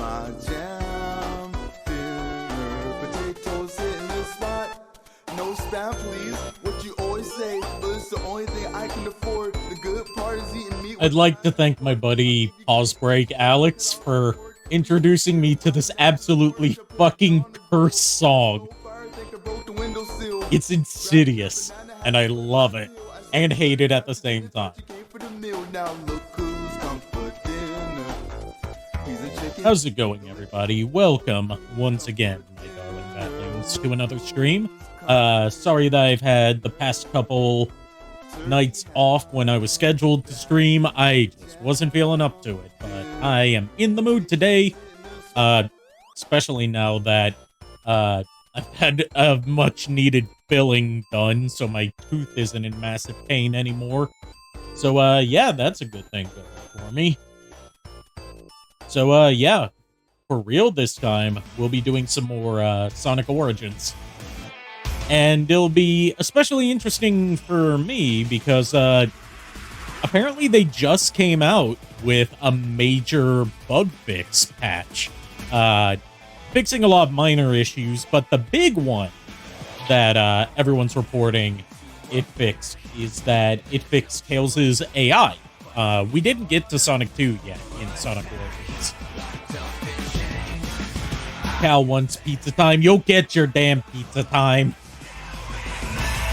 my jam. Dinner, potatoes hitting the spot. No spam, please. What you always say, but it's the only thing I can afford. The good part is eating meat. I'd like to thank my buddy Pause Break Alex for introducing me to this absolutely fucking cursed song. It's insidious, and I love it, and hate it at the same time. How's it going, everybody? Welcome once again, my darling batlings, to another stream. Sorry that I've had the past couple nights off when I was scheduled to stream. I just wasn't feeling up to it, but I am in the mood today, especially now that I've had a much needed filling done, so my tooth isn't in massive pain anymore. So yeah, that's a good thing going for me. So yeah, for real this time, we'll be doing some more Sonic Origins. And it'll be especially interesting for me because apparently they just came out with a major bug fix patch. Fixing a lot of minor issues, but the big one that everyone's reporting it fixed is that it fixed Tails' AI. We didn't get to Sonic 2 yet in Sonic Origins. Cal wants pizza time. You'll get your damn pizza time.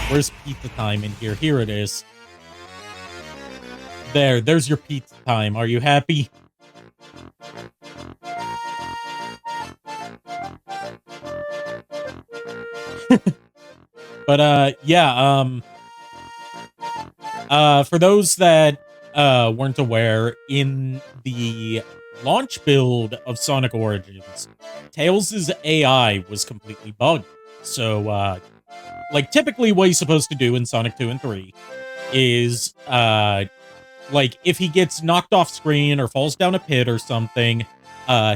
Where's pizza time in here? Here it is. There's your pizza time. Are you happy? But yeah, for those that weren't aware, in the launch build of Sonic Origins, Tails' AI was completely bugged. So like typically what he's supposed to do in Sonic 2 and 3 is like if he gets knocked off screen or falls down a pit or something,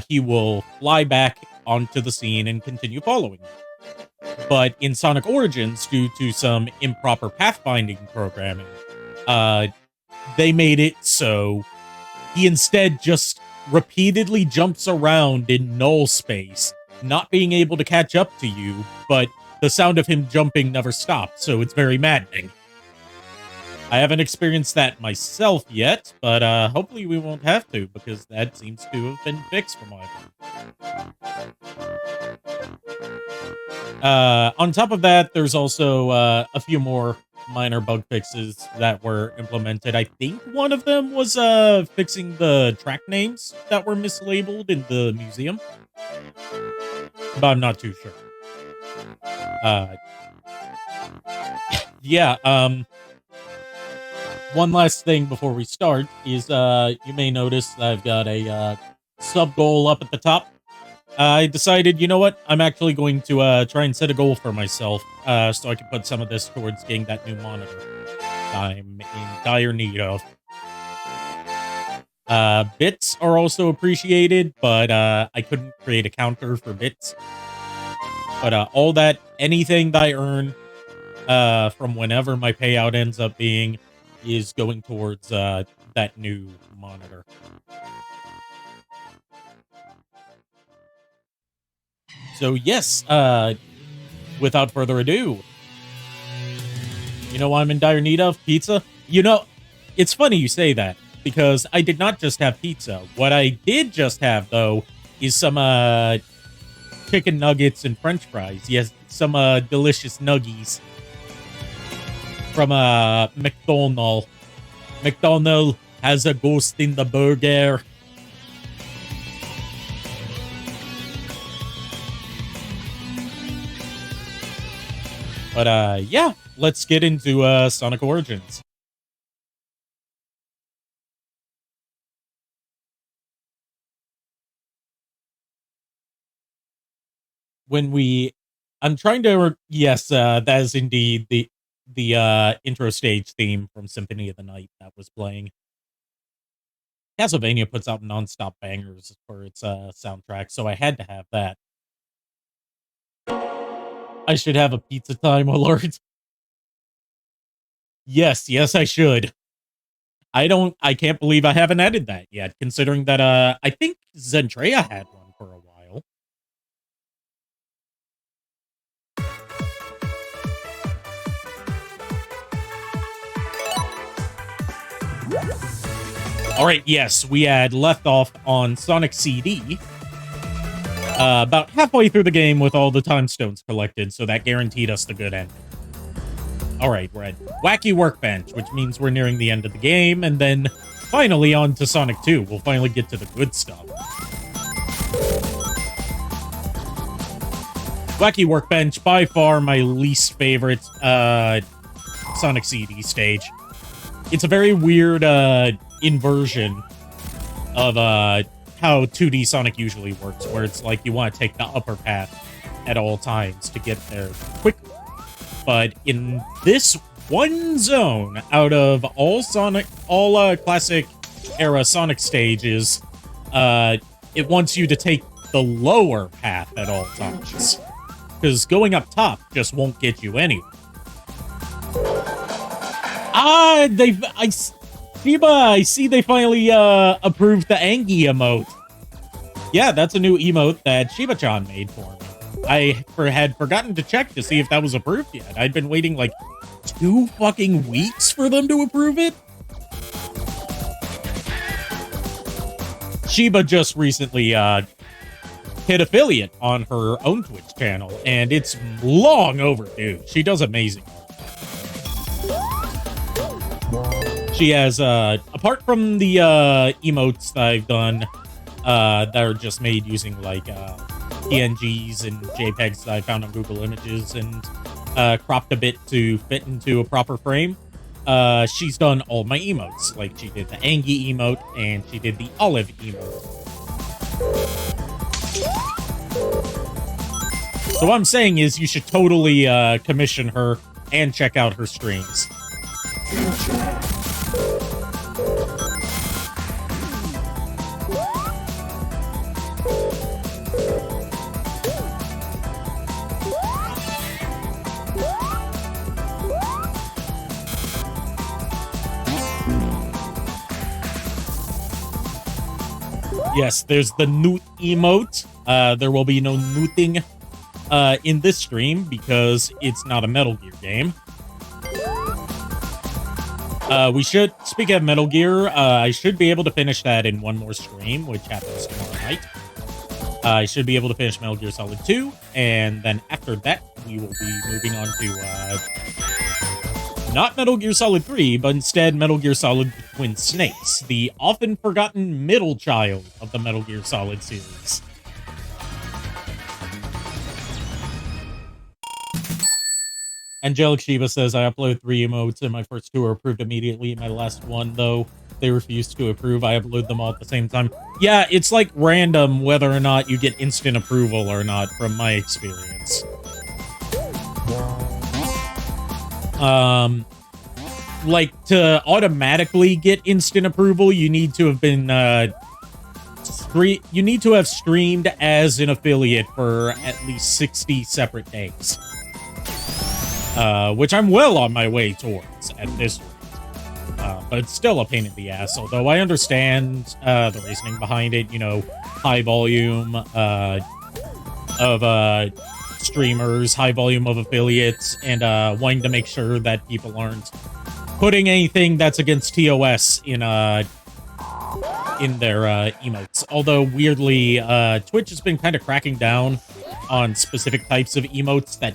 he will fly back onto the scene and continue following you. But in Sonic Origins, due to some improper pathfinding programming, they made it so he instead just repeatedly jumps around in null space, not being able to catch up to you, but the sound of him jumping never stops, so it's very maddening. I haven't experienced that myself yet, but hopefully we won't have to, because that seems to have been fixed from what I've heard. On top of that, there's also a few more minor bug fixes that were implemented. I think one of them was fixing the track names that were mislabeled in the museum, but I'm not too sure. Yeah, one last thing before we start is, you may notice that I've got a sub goal up at the top. I decided, you know what, I'm actually going to try and set a goal for myself, so I can put some of this towards getting that new monitor I'm in dire need of. Bits are also appreciated, but I couldn't create a counter for bits. But all that, anything that I earn from whenever my payout ends up being, is going towards that new monitor. So yes, without further ado, you know what I'm in dire need of? Pizza? You know, it's funny you say that, because I did not just have pizza. What I did just have, though, is some chicken nuggets and french fries. Yes, some delicious nuggies from McDonald's. McDonald's has a ghost in the burger. But yeah, let's get into Sonic Origins. I'm trying to, yes, that is indeed the intro stage theme from Symphony of the Night that was playing. Castlevania puts out non-stop bangers for its soundtrack, so I had to have that. I should have a pizza time alert. Yes, I should. I can't believe I haven't added that yet, considering that I think Zentrea had one All right, yes, we had left off on Sonic CD. About halfway through the game with all the time stones collected, so that guaranteed us the good ending. All right, we're at Wacky Workbench, which means we're nearing the end of the game, and then finally on to Sonic 2. We'll finally get to the good stuff. Wacky Workbench, by far my least favorite Sonic CD stage. It's a very weird inversion of how 2D Sonic usually works, where it's like you want to take the upper path at all times to get there quickly. But in this one zone, out of all classic era Sonic stages, it wants you to take the lower path at all times. Because going up top just won't get you anywhere. Shiba, I see they finally approved the Angie emote. Yeah, that's a new emote that Shiba-chan made for me. I had forgotten to check to see if that was approved yet. I'd been waiting like 2 fucking weeks for them to approve it. Shiba just recently hit affiliate on her own Twitch channel, and it's long overdue. She does amazing art. She has, apart from the emotes that I've done that are just made using, like, PNGs and JPEGs that I found on Google Images and cropped a bit to fit into a proper frame, she's done all my emotes. Like, she did the Angie emote, and she did the Olive emote. So what I'm saying is you should totally commission her and check out her streams. Yes, there's the Newt emote. There will be no Newting in this stream because it's not a Metal Gear game. Speaking of Metal Gear, I should be able to finish that in one more stream, which happens tomorrow night. I should be able to finish Metal Gear Solid 2, and then after that, we will be moving on to, not Metal Gear Solid 3, but instead Metal Gear Solid Twin Snakes, the often forgotten middle child of the Metal Gear Solid series. Angelic Shiba says, I upload 3 emotes and my first 2 are approved immediately. My last one, though, they refused to approve. I upload them all at the same time. Yeah, it's like random whether or not you get instant approval or not, from my experience. Like, to automatically get instant approval, you need to have been, you need to have streamed as an affiliate for at least 60 separate days. Which I'm well on my way towards at this rate. But it's still a pain in the ass, although I understand, the reasoning behind it, you know, high volume, of, streamers, high volume of affiliates, and, wanting to make sure that people aren't putting anything that's against TOS in their, emotes. Although, weirdly, Twitch has been kind of cracking down on specific types of emotes that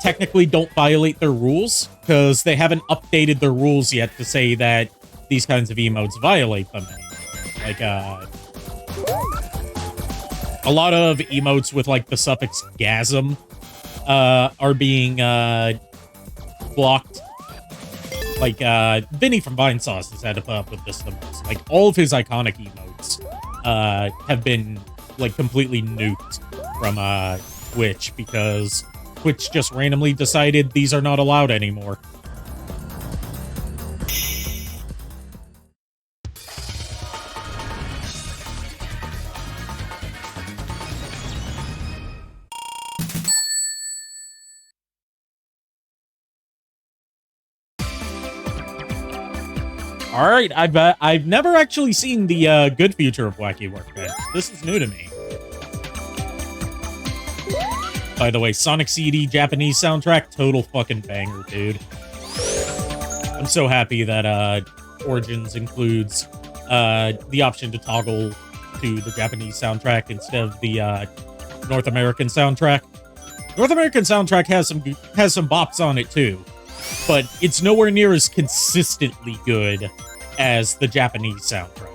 technically don't violate their rules, because they haven't updated their rules yet to say that these kinds of emotes violate them anymore. Like, a lot of emotes with, like, the suffix gasm, are being, blocked. Like, Vinny from Vinesauce has had to put up with this the most. Like, all of his iconic emotes, have been, like, completely nuked from, Twitch, because Twitch just randomly decided these are not allowed anymore. All right, I've never actually seen the good feature of Wacky Workbench. This is new to me. By the way, Sonic CD Japanese soundtrack, total fucking banger, dude. I'm so happy that Origins includes the option to toggle to the Japanese soundtrack instead of the North American soundtrack. North American soundtrack has some bops on it too, but it's nowhere near as consistently good as the Japanese soundtrack.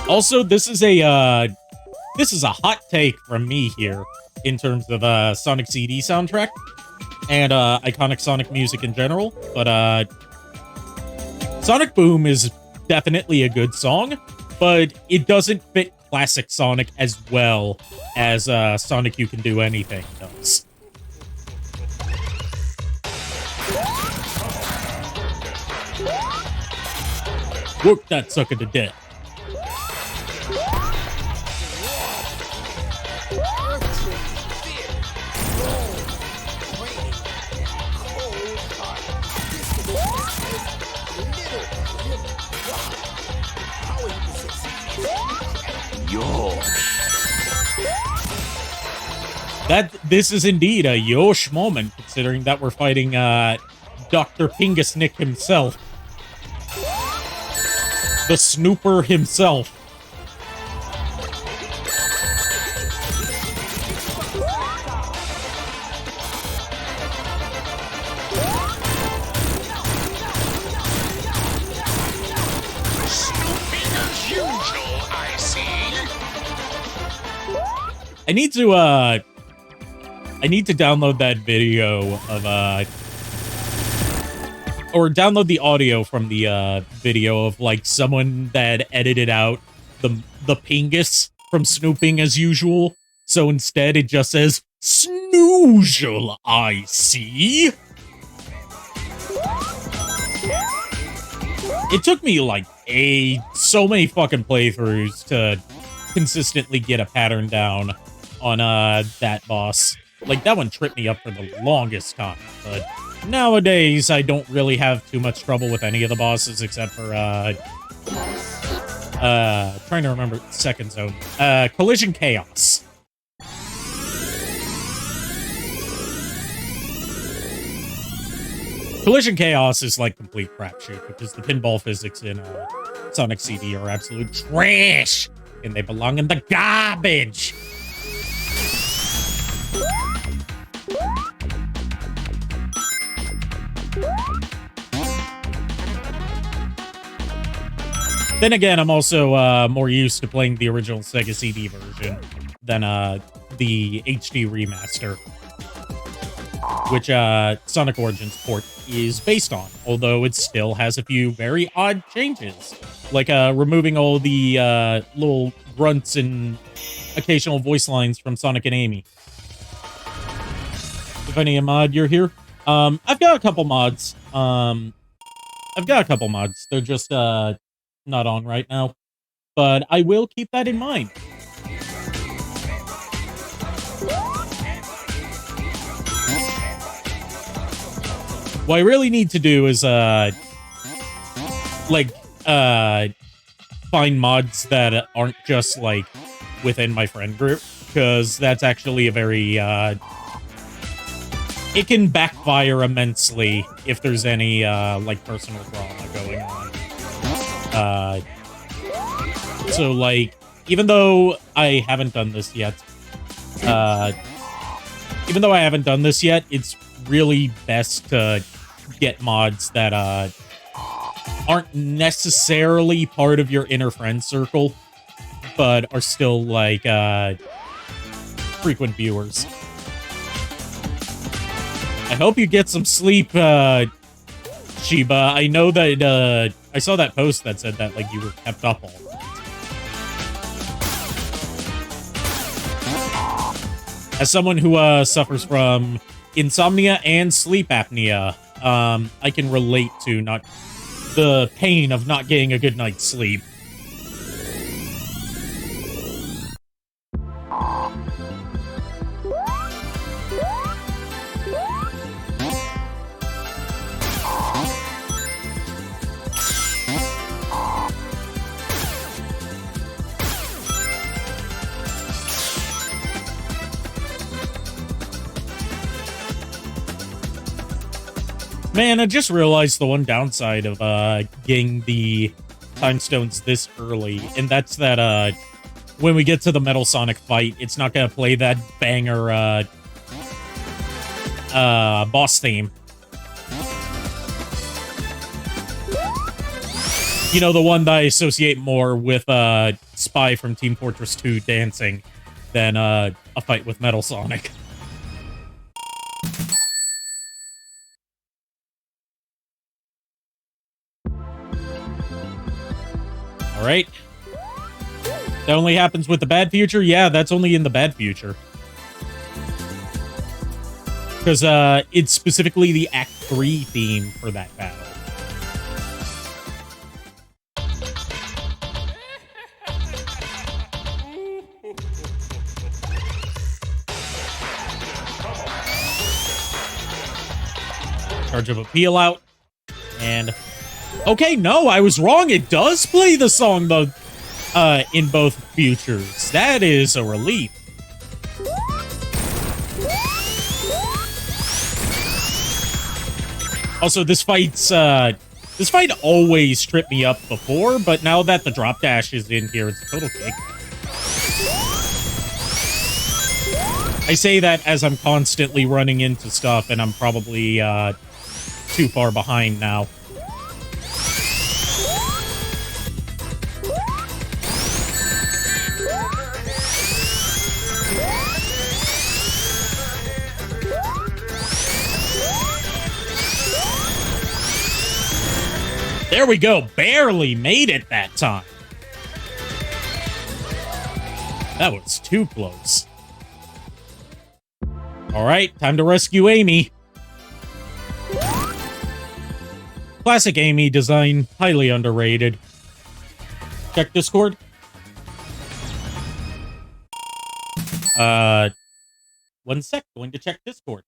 Also, this is a hot take from me here in terms of Sonic CD soundtrack and iconic Sonic music in general, but Sonic Boom is definitely a good song, but it doesn't fit classic Sonic as well as Sonic You Can Do Anything does. Work that sucker to death. This is indeed a Yosh moment, considering that we're fighting Dr. Pingasnick himself. The Snooper himself. Snooping as usual, I see. I need to download that video of or download the audio from the video of like someone that edited out the Pingus from Snooping as usual. So instead it just says Snoozle, I see. It took me like so many fucking playthroughs to consistently get a pattern down on that boss. Like, that one tripped me up for the longest time, but nowadays I don't really have too much trouble with any of the bosses except for, trying to remember second zone. Collision Chaos. Collision Chaos is like complete crapshoot because the pinball physics in Sonic CD are absolute trash, and they belong in the garbage. Then again, I'm also more used to playing the original Sega CD version than the HD remaster, which Sonic Origins port is based on, although it still has a few very odd changes, like removing all the little grunts and occasional voice lines from Sonic and Amy. If any mod, you're here. I've got a couple mods. They're just not on right now, but I will keep that in mind. What I really need to do is find mods that aren't just like within my friend group, because that's actually a very it can backfire immensely if there's any like personal drama going on. So like, even though I haven't done this yet, it's really best to get mods that aren't necessarily part of your inner friend circle, but are still like frequent viewers. I hope you get some sleep, Shiba. I know that I saw that post that said that like you were kept up all night. As someone who suffers from insomnia and sleep apnea, I can relate to the pain of not getting a good night's sleep. Man, I just realized the one downside of getting the time stones this early, and that's that when we get to the Metal Sonic fight, it's not gonna play that banger boss theme. You know, the one that I associate more with Spy from Team Fortress 2 dancing than a fight with Metal Sonic. All right. That only happens with the bad future? Yeah, that's only in the bad future. Because it's specifically the Act 3 theme for that battle. Charge of Appeal out. And... okay, no, I was wrong. It does play the song in both futures. That is a relief. Also, this fight always tripped me up before, but now that the drop dash is in here, it's a total kick. I say that as I'm constantly running into stuff, and I'm probably too far behind now. There we go. Barely made it that time. That was too close. All right, time to rescue Amy. Classic Amy design, highly underrated. Check Discord. One sec, going to check Discord.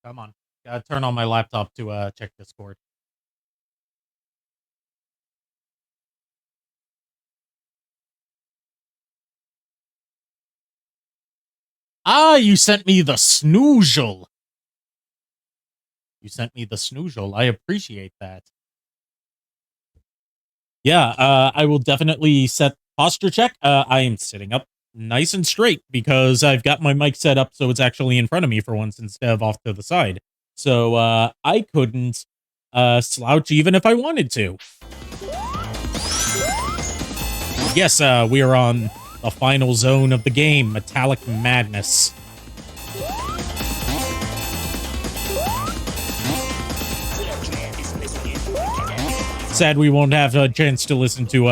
Come on. Gotta turn on my laptop to check Discord. Ah, you sent me the snoozle. You sent me the snoozle. I appreciate that. Yeah, I will definitely set posture check. I am sitting up nice and straight because I've got my mic set up so it's actually in front of me for once instead of off to the side. So I couldn't slouch even if I wanted to. Yes, we are on the final zone of the game, Metallic Madness. Sad we won't have a chance to listen to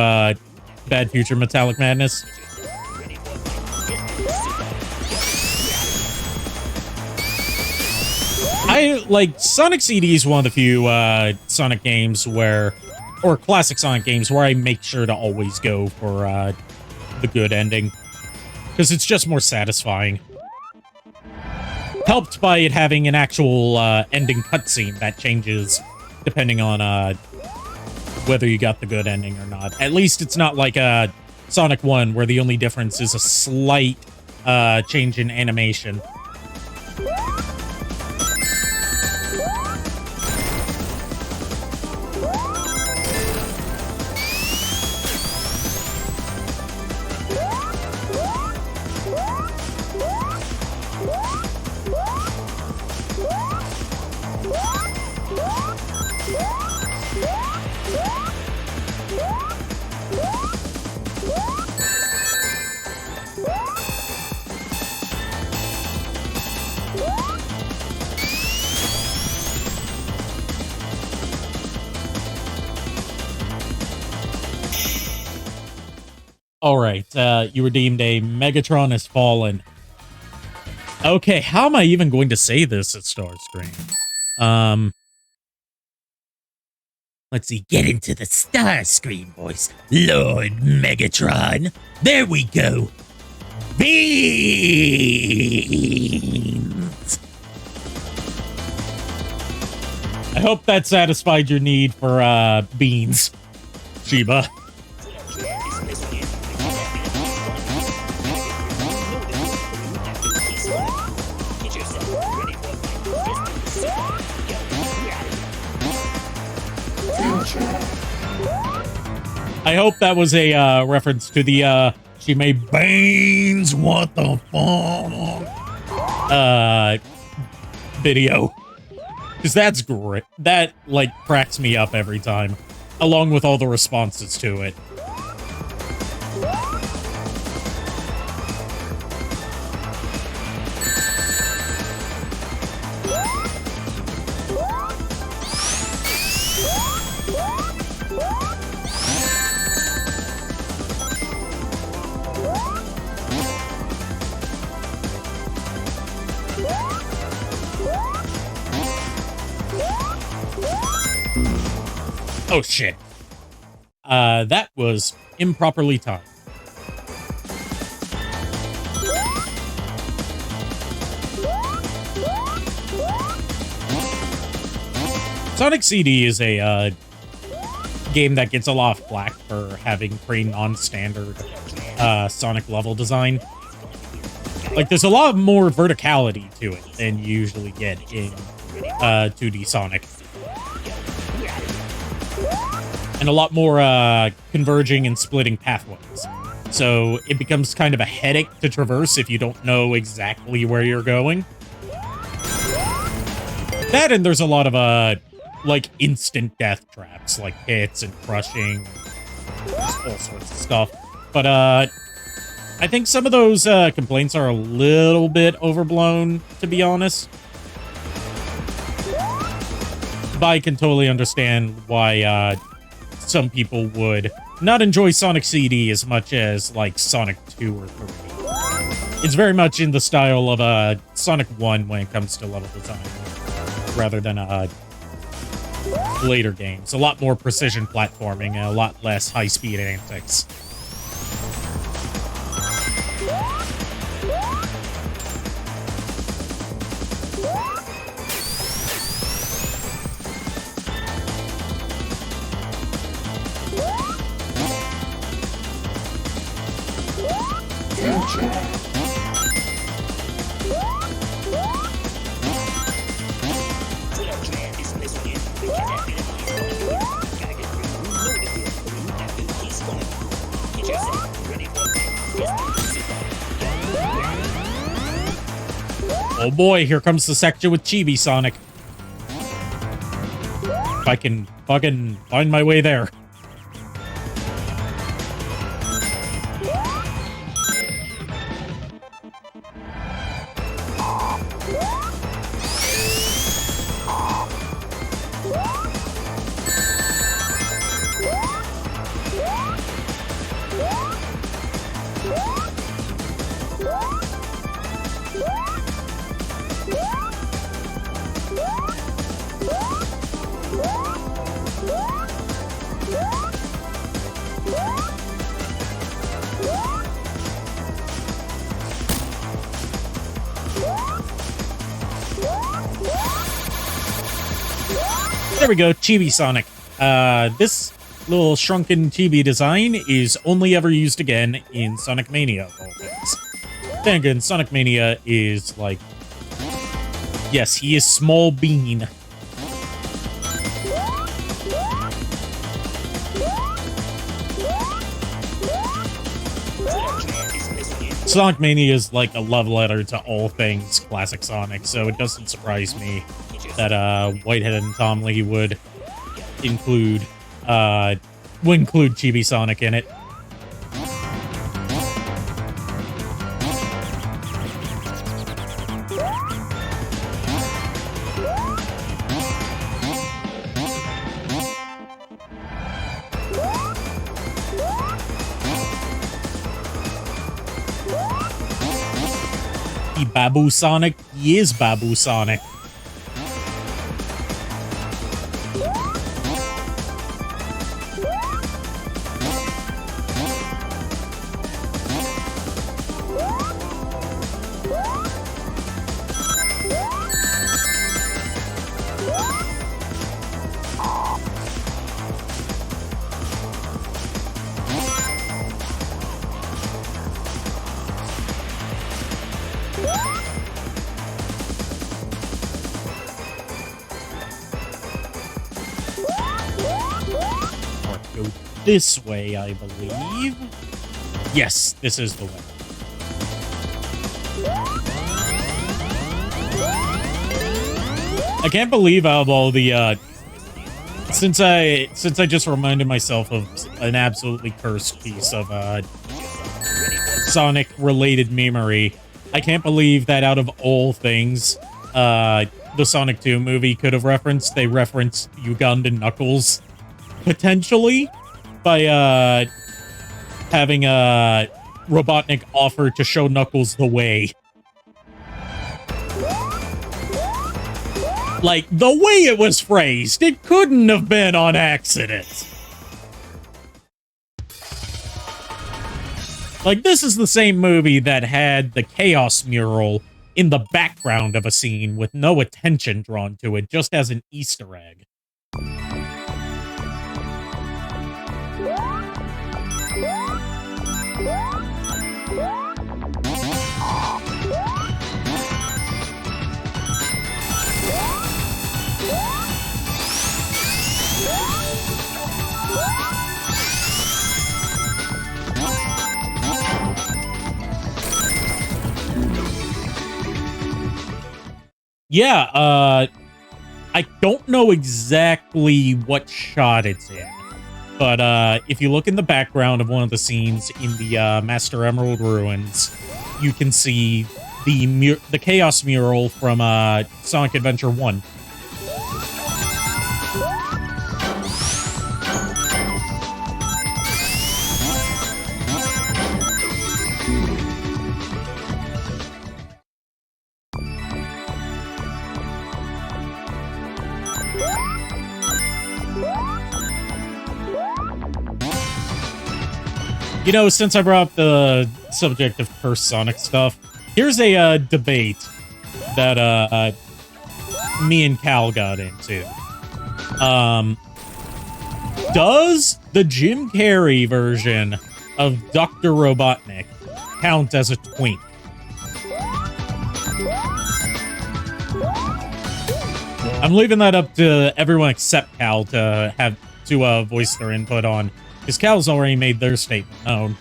Bad Future Metallic Madness. Sonic CD is one of the few Sonic games where, or classic Sonic games where I make sure to always go for the good ending, because it's just more satisfying. Helped by it having an actual ending cutscene that changes depending on whether you got the good ending or not. At least it's not like Sonic 1, where the only difference is a slight change in animation. Alright, you redeemed a Megatron has fallen. Okay, how am I even going to say this at Starscream? Let's see, get into the Starscream voice, Lord Megatron. There we go. Beans! I hope that satisfied your need for, beans, Sheba. I hope that was a reference to the she made Baines what the fuck video. Because that's great. That, like, cracks me up every time. Along with all the responses to it. Oh, shit. That was improperly timed. Sonic CD is a game that gets a lot of flack for having pretty non-standard Sonic level design. Like, there's a lot more verticality to it than you usually get in 2D Sonic. And a lot more converging and splitting pathways. So it becomes kind of a headache to traverse if you don't know exactly where you're going. That, and there's a lot of like instant death traps, like hits and crushing, just all sorts of stuff. But I think some of those complaints are a little bit overblown, to be honest. But I can totally understand why some people would not enjoy Sonic CD as much as, like, Sonic 2 or 3. It's very much in the style of Sonic 1 when it comes to level design, rather than later games. A lot more precision platforming and a lot less high-speed antics. Oh boy, here comes the section with Chibi Sonic. If I can fucking find my way there. There we go, Chibi Sonic. This little shrunken chibi design is only ever used again in Sonic Mania, of all things. Then again, Sonic Mania is like... Yes, he is small bean. Sonic Mania is like a love letter to all things classic Sonic, so it doesn't surprise me that Whitehead and Tom Lee would include Chibi Sonic in it. Babu Sonic, he is Babu Sonic. this way, I believe. Yes, this is the way. I can't believe out of all the, since I just reminded myself of an absolutely cursed piece of, Sonic-related memery, I can't believe that out of all things, the Sonic 2 movie could have referenced, they referenced Ugandan Knuckles, potentially, by, having, Robotnik offer to show Knuckles the way. Like, the way it was phrased, it couldn't have been on accident. Like, this is the same movie that had the Chaos mural in the background of a scene with no attention drawn to it, just as an Easter egg. Yeah, I don't know exactly what shot it's in, but if you look in the background of one of the scenes in the Master Emerald Ruins, you can see the Chaos mural from Sonic Adventure 1. You know, since I brought up the subject of cursed Sonic stuff, here's a debate that me and Cal got into. Does the Jim Carrey version of Dr. Robotnik count as a twink? I'm leaving that up to everyone except Cal to have to voice their input on, because Cal's already made their statement known.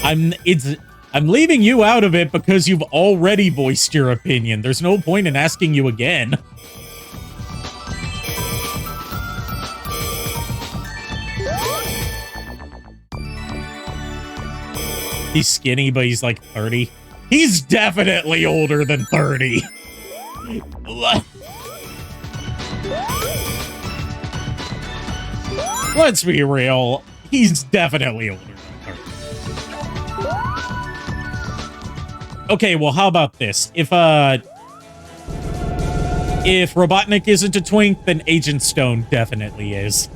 I'm leaving you out of it because you've already voiced your opinion. There's no point in asking you again. He's skinny, but he's like 30. He's definitely older than 30. Let's be real. He's definitely older than 30. Okay, well, how about this? If Robotnik isn't a twink, then Agent Stone definitely is.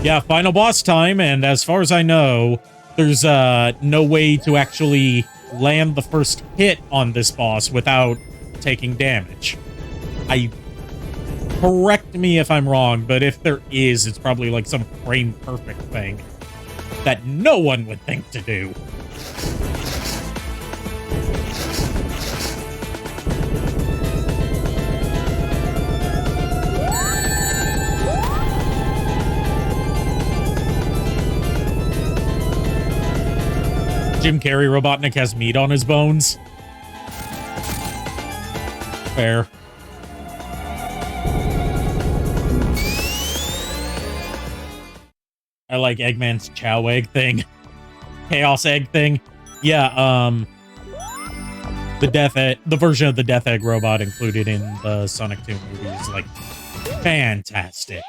Yeah, final boss time, and as far as I know, there's no way to actually land the first hit on this boss without taking damage. Correct me if I'm wrong, but if there is, it's probably like some frame perfect thing that no one would think to do. Jim Carrey Robotnik has meat on his bones. Fair. I like Eggman's Chow Egg thing. Chaos Egg thing. Yeah, the version of the Death Egg robot included in the Sonic 2 movie is, like, fantastic.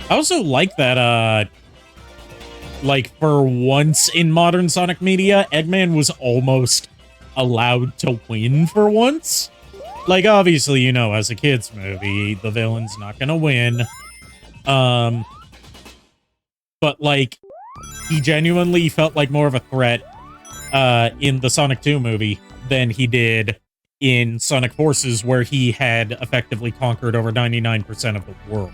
I also like that, like, for once in modern Sonic media, Eggman was almost allowed to win for once. Like, obviously, you know, as a kid's movie, the villain's not gonna win. But, like, he genuinely felt like more of a threat, in the Sonic 2 movie than he did in Sonic Forces, where he had effectively conquered over 99% of the world.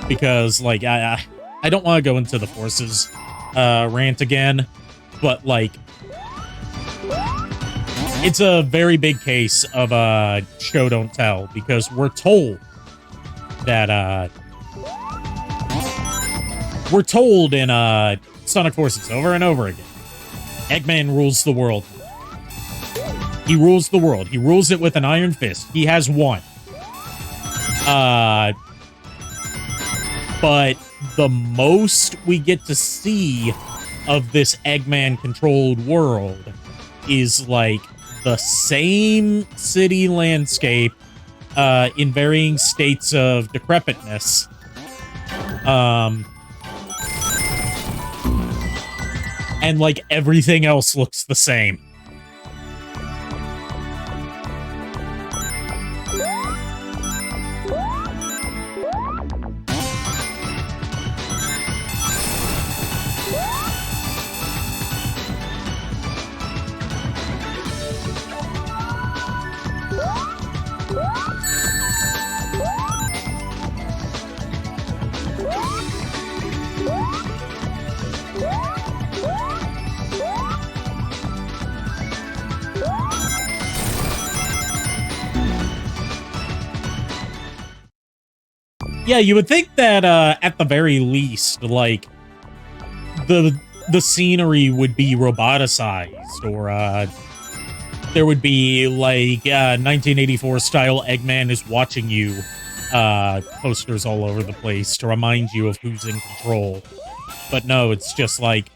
Because, like, I don't want to go into the Forces rant again, but, like, it's a very big case of show don't tell, because we're told that we're told in Sonic Forces over and over again, Eggman rules the world. He rules the world. He rules it with an iron fist. He has won. But the most we get to see of this Eggman-controlled world is, like, the same city landscape in varying states of decrepitness. And, like, everything else looks the same. Yeah, you would think that, at the very least, like, the scenery would be roboticized, or, there would be, like, 1984-style Eggman is watching you, posters all over the place to remind you of who's in control. But no, it's just like,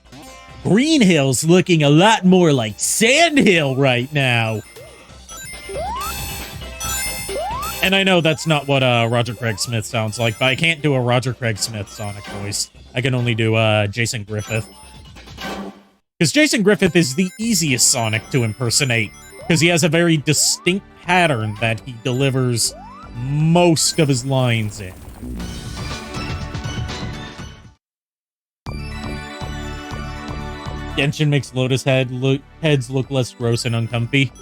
Green Hill's looking a lot more like Sand Hill right now. And I know that's not what Roger Craig Smith sounds like, but I can't do a Roger Craig Smith Sonic voice. I can only do Jason Griffith. Because Jason Griffith is the easiest Sonic to impersonate, because he has a very distinct pattern that he delivers most of his lines in. Genshin makes Lotus heads look less gross and uncomfy.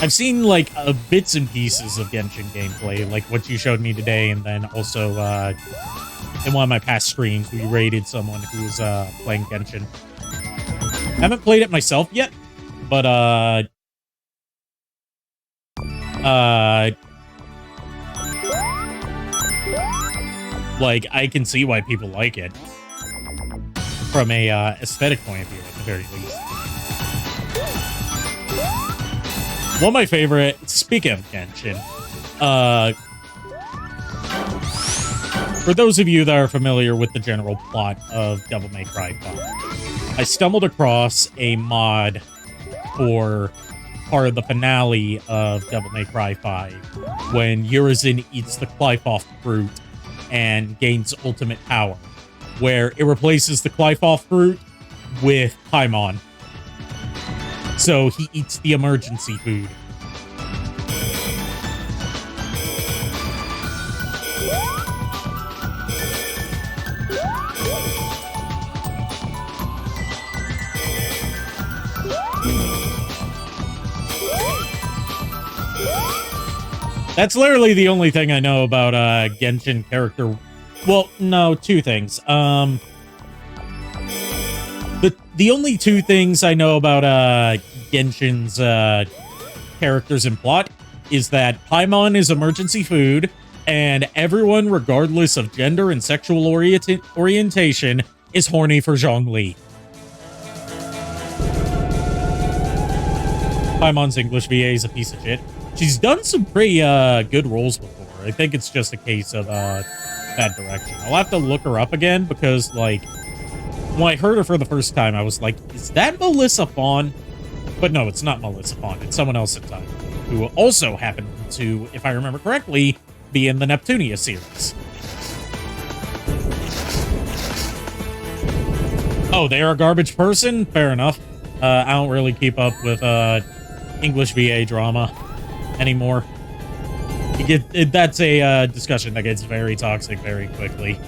I've seen, like, bits and pieces of Genshin gameplay, like what you showed me today, and then also, in one of my past streams, we raided someone who was, playing Genshin. I haven't played it myself yet, but, like, I can see why people like it. From a, aesthetic point of view, at the very least. One of my favorite, speaking of Genshin, for those of you that are familiar with the general plot of Devil May Cry 5, I stumbled across a mod for part of the finale of Devil May Cry 5, when Urizen eats the Qlipoth fruit and gains ultimate power, where it replaces the Qlipoth fruit with Paimon. So he eats the emergency food. That's literally the only thing I know about Genshin character. Well, no, two things. The only two things I know about Genshin's characters and plot is that Paimon is emergency food, and everyone, regardless of gender and sexual orientation, is horny for Zhongli. Paimon's English VA is a piece of shit. She's done some pretty good roles before. I think it's just a case of bad direction. I'll have to look her up again, because, like, when I heard her for the first time, I was like, is that Melissa Fawn? But no, it's not Melissa Fawn. It's someone else at the time, who also happened to, if I remember correctly, be in the Neptunia series. Oh, they're a garbage person? Fair enough. I don't really keep up with English VA drama anymore. That's a discussion that gets very toxic very quickly.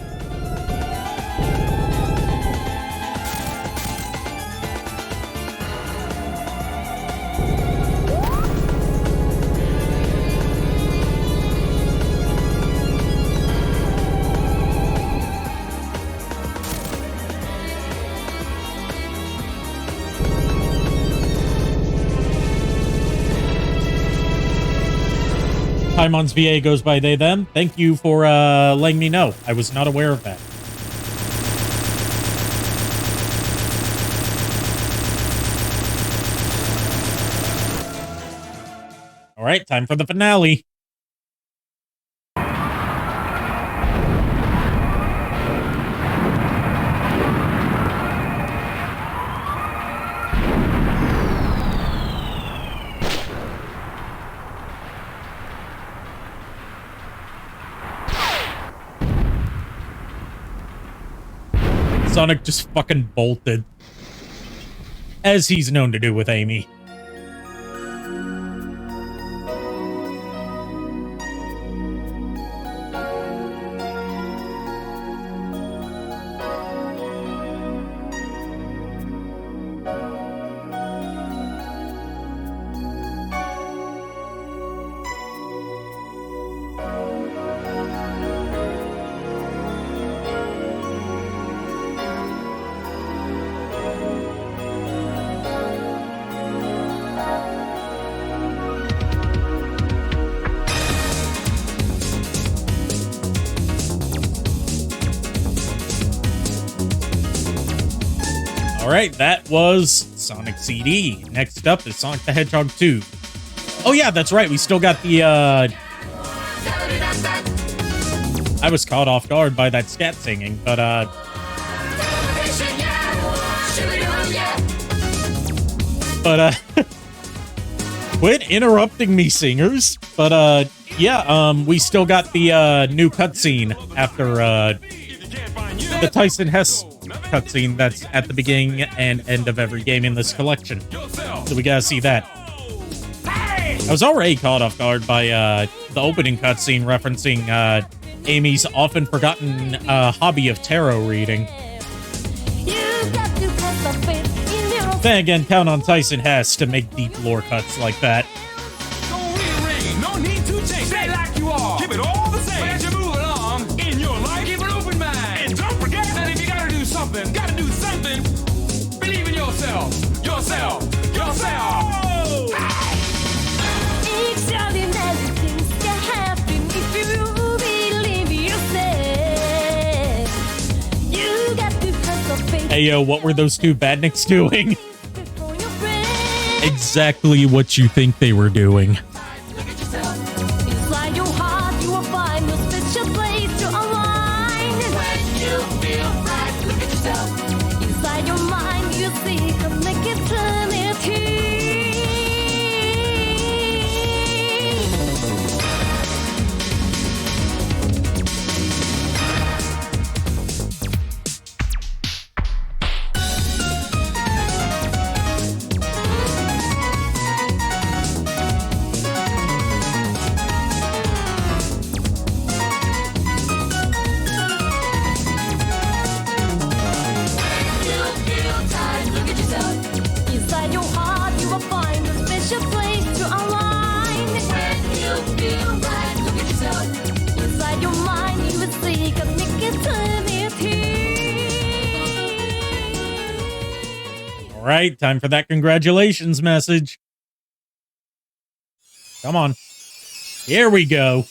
Paimon's VA goes by they, them. Thank you for letting me know. I was not aware of that. All right, time for the finale. Sonic just fucking bolted. As he's known to do with Amy. Alright, that was Sonic CD. Next up is Sonic the Hedgehog 2. Oh yeah, that's right, we still got the, I was caught off guard by that scat singing, but, quit interrupting me, singers. But, yeah, we still got the, new cutscene after, the Tyson Hess cutscene that's at the beginning and end of every game in this collection. So we gotta see that. I was already caught off guard by the opening cutscene referencing Amy's often forgotten hobby of tarot reading. Then again, count on Tyson Hess to make deep lore cuts like that. No need to change. Stay like you are. Keep it all the same. But as you move along in your life, keep an open mind. And don't forget that if you gotta do something, believe in yourself. Yourself. Extraordinary things can happen if you believe yourself. You got to have the faith. Hey yo, what were those two badniks doing? Exactly what you think they were doing. Inside your heart, you will find a special place to align. When you feel right, look at yourself. Inside your mind, you see connect eternity. Inside your heart, you will find a special place to align. When you feel right, look at yourself. Inside your mind, you will see connect eternity. All right, time for that congratulations message. Come on. Here we go.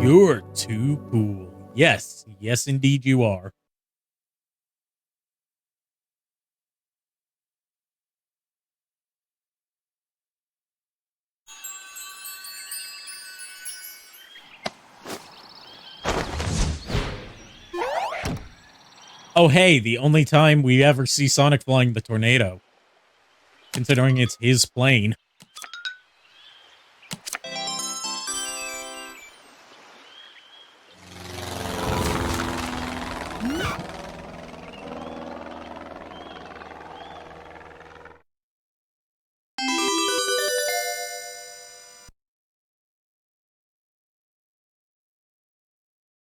You're too cool. Yes, yes, indeed you are. Oh, hey, the only time we ever see Sonic flying the tornado. Considering it's his plane.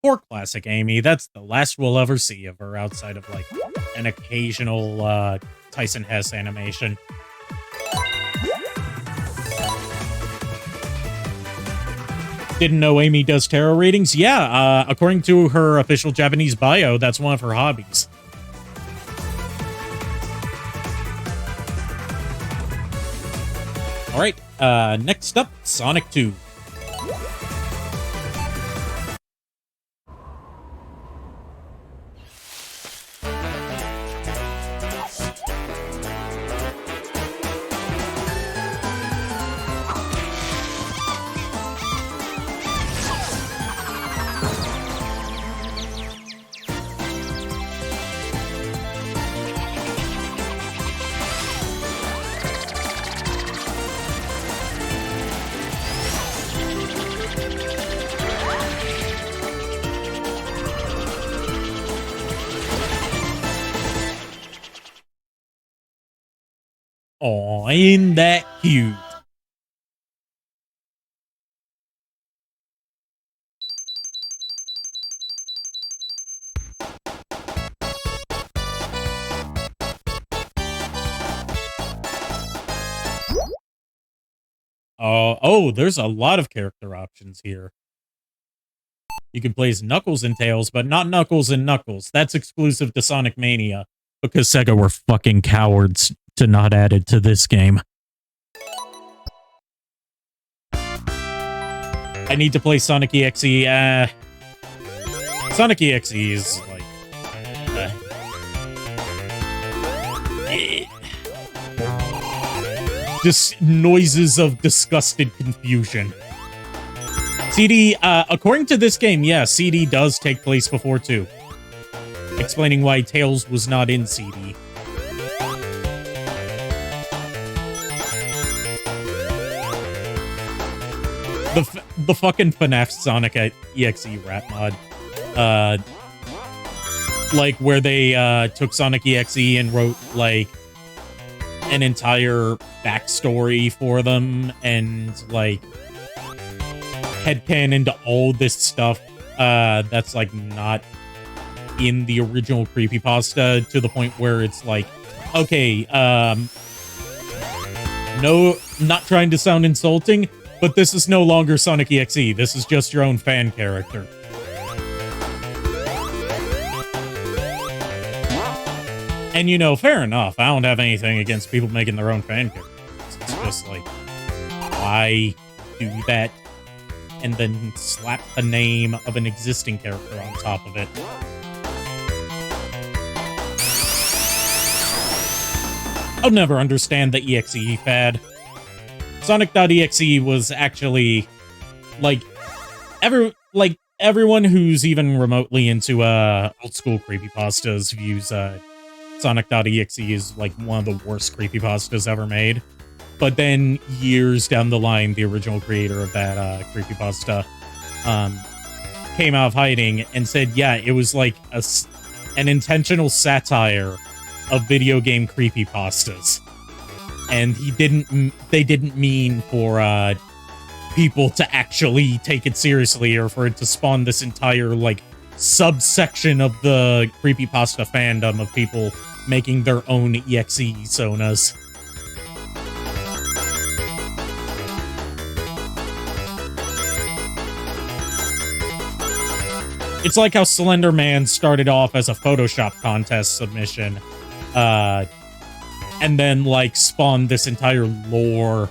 Poor classic Amy. That's the last we'll ever see of her outside of, like, an occasional Tyson Hess animation. Didn't know Amy does tarot readings? Yeah, according to her official Japanese bio, that's one of her hobbies. Next up, Sonic 2. Aw, ain't that cute? Oh, there's a lot of character options here. You can play as Knuckles and Tails, but not Knuckles and Knuckles. That's exclusive to Sonic Mania, because Sega were fucking cowards to not add it to this game. I need to play Sonic EXE. Sonic EXE is like... just noises of disgusted confusion. CD, according to this game, yeah, CD does take place before 2. Explaining why Tails was not in CD. The fucking FNAF Sonic EXE rap mod. Like, where they, took Sonic EXE and wrote, like, an entire backstory for them, and, like, headcanon into all this stuff, that's, like, not in the original creepypasta, to the point where it's like, okay, no, not trying to sound insulting, but this is no longer Sonic EXE. This is just your own fan character. And, you know, fair enough. I don't have anything against people making their own fan characters. It's just like, why do that and then slap the name of an existing character on top of it? I'll never understand the EXE fad. Sonic.exe was actually, like, everyone who's even remotely into, old school creepypastas views, Sonic.exe is, like, one of the worst creepypastas ever made. But then, years down the line, the original creator of that, creepypasta, came out of hiding and said, yeah, it was, like, an intentional satire of video game creepypastas. And they didn't mean for, people to actually take it seriously, or for it to spawn this entire, like, subsection of the creepypasta fandom of people making their own EXE sonas. It's like how Slender Man started off as a Photoshop contest submission, and then, like, spawned this entire lore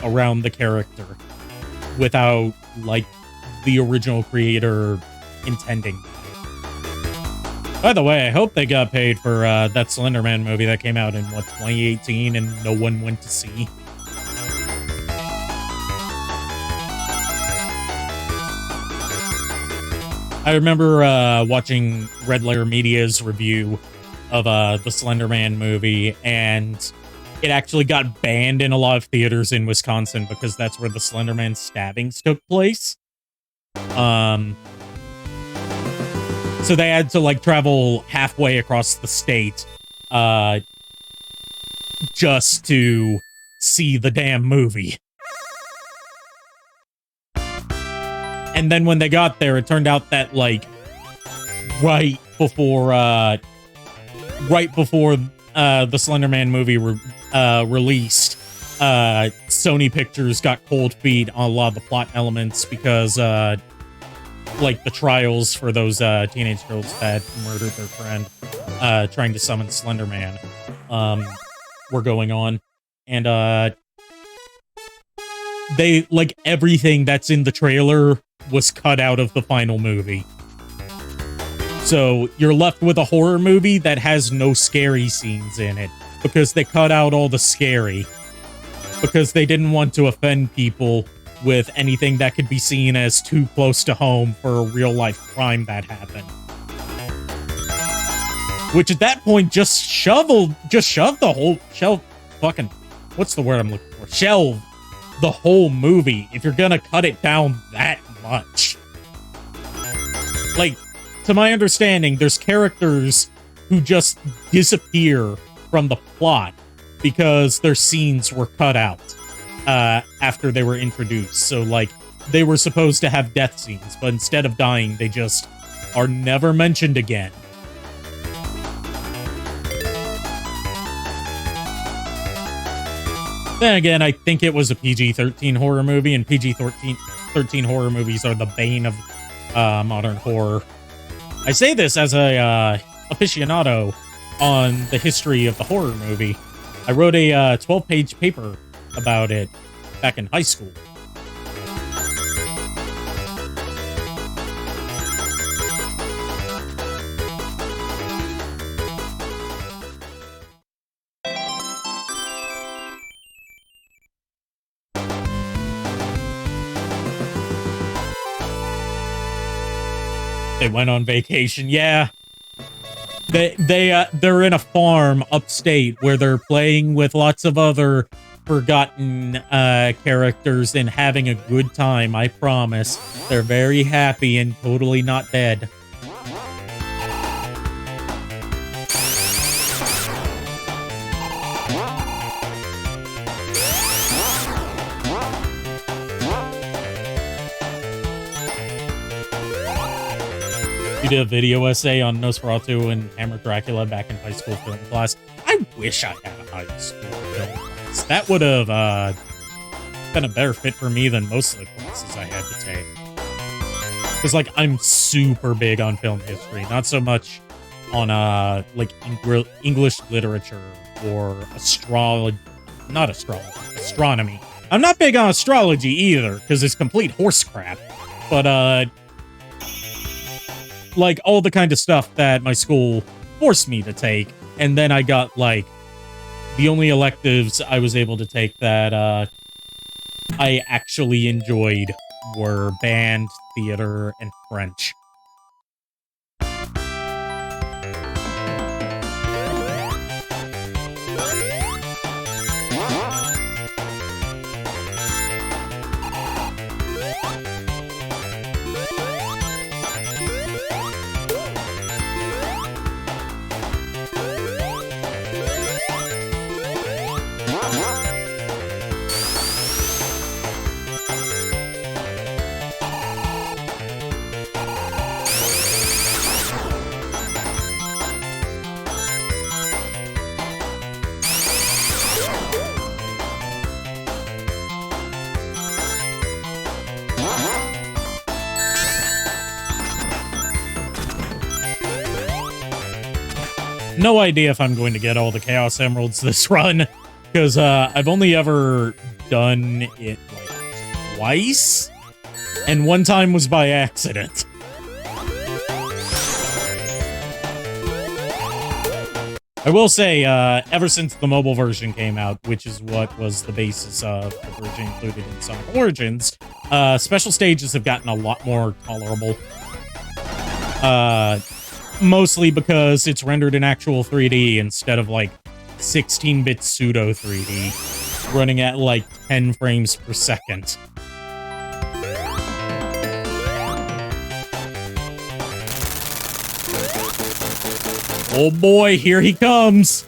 around the character without, like, the original creator intending. By the way, I hope they got paid for that Slender Man movie that came out in, what, 2018 and no one went to see. I remember watching Red Letter Media's review of the Slender Man movie, and it actually got banned in a lot of theaters in Wisconsin because that's where the Slender Man stabbings took place. So they had to, like, travel halfway across the state just to see the damn movie. And then when they got there, it turned out that, like, right before the Slender Man movie released, Sony Pictures got cold feet on a lot of the plot elements because, like, the trials for those teenage girls that murdered their friend, trying to summon Slender Man, were going on. And they, like, everything that's in the trailer was cut out of the final movie. So you're left with a horror movie that has no scary scenes in it because they cut out all the scary because they didn't want to offend people with anything that could be seen as too close to home for a real life crime that happened. Which at that point just shove the whole shelve the whole movie if you're gonna cut it down that much. Like, to my understanding, there's characters who just disappear from the plot because their scenes were cut out after they were introduced. So, like, they were supposed to have death scenes, but instead of dying, they just are never mentioned again. Then again, I think it was a PG-13 horror movie, and PG-13 horror movies are the bane of modern horror. I say this as a aficionado on the history of the horror movie. I wrote a 12-page paper about it back in high school. They went on vacation, yeah. They're in a farm upstate where they're playing with lots of other forgotten characters and having a good time, I promise. They're very happy and totally not dead. We did a video essay on Nosferatu and Hammer Dracula back in high school film class. I wish I had a high school film class. That would have been a better fit for me than most of the classes I had to take. Because, like, I'm super big on film history. Not so much on, like, English literature or astronomy. I'm not big on astrology either, because it's complete horse crap. But, like, all the kind of stuff that my school forced me to take. And then I got, like, the only electives I was able to take that I actually enjoyed were band, theater, and French. No idea if I'm going to get all the Chaos Emeralds this run, because I've only ever done it, like, twice, and one time was by accident. I will say, ever since the mobile version came out, which is what was the basis of the version included in Sonic Origins, special stages have gotten a lot more tolerable. Mostly because it's rendered in actual 3D instead of, like, 16-bit pseudo 3D, running at, like, 10 frames per second. Oh boy, here he comes!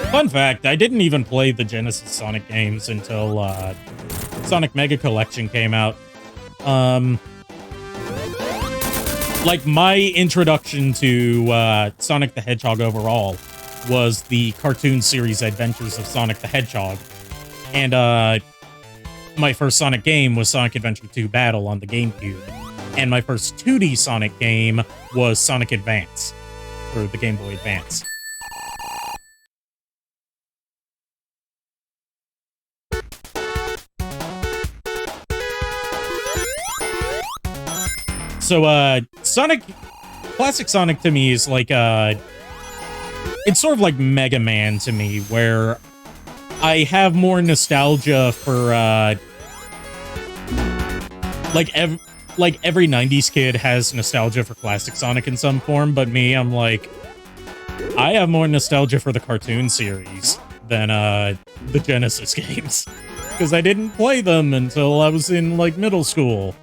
Fun fact, I didn't even play the Genesis Sonic games until Sonic Mega Collection came out. Like, my introduction to Sonic the Hedgehog overall was the cartoon series Adventures of Sonic the Hedgehog. And my first Sonic game was Sonic Adventure 2 Battle on the GameCube. And my first 2D Sonic game was Sonic Advance for the Game Boy Advance. So, classic Sonic to me is like, it's sort of like Mega Man to me, where I have more nostalgia for, like every 90s kid has nostalgia for classic Sonic in some form, but me, I'm like, I have more nostalgia for the cartoon series than, the Genesis games. Because I didn't play them until I was in, like, middle school.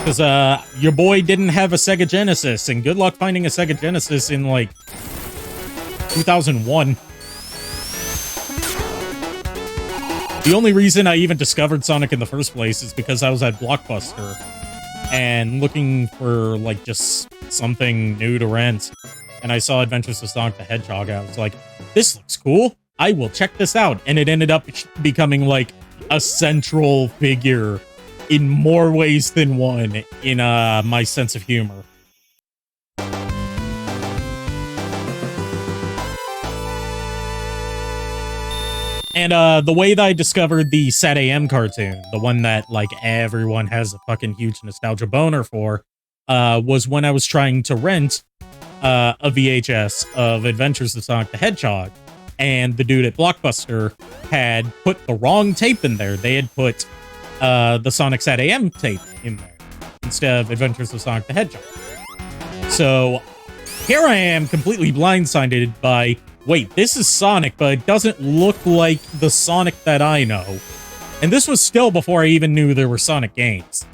Because, your boy didn't have a Sega Genesis, and good luck finding a Sega Genesis in, like, 2001. The only reason I even discovered Sonic in the first place is because I was at Blockbuster and looking for, like, just something new to rent. And I saw Adventures of Sonic the Hedgehog, and I was like, this looks cool. I will check this out. And it ended up becoming, like, a central figure in more ways than one in my sense of humor. And the way that I discovered the Sat AM cartoon, the one that like everyone has a fucking huge nostalgia boner for, was when I was trying to rent a VHS of Adventures of Sonic the Hedgehog, and the dude at Blockbuster had put the wrong tape in there. They had put the Sonic Sat AM tape in there instead of Adventures of Sonic the Hedgehog. So here I am completely blindsided by, wait, this is Sonic, but it doesn't look like the Sonic that I know. And this was still before I even knew there were Sonic games.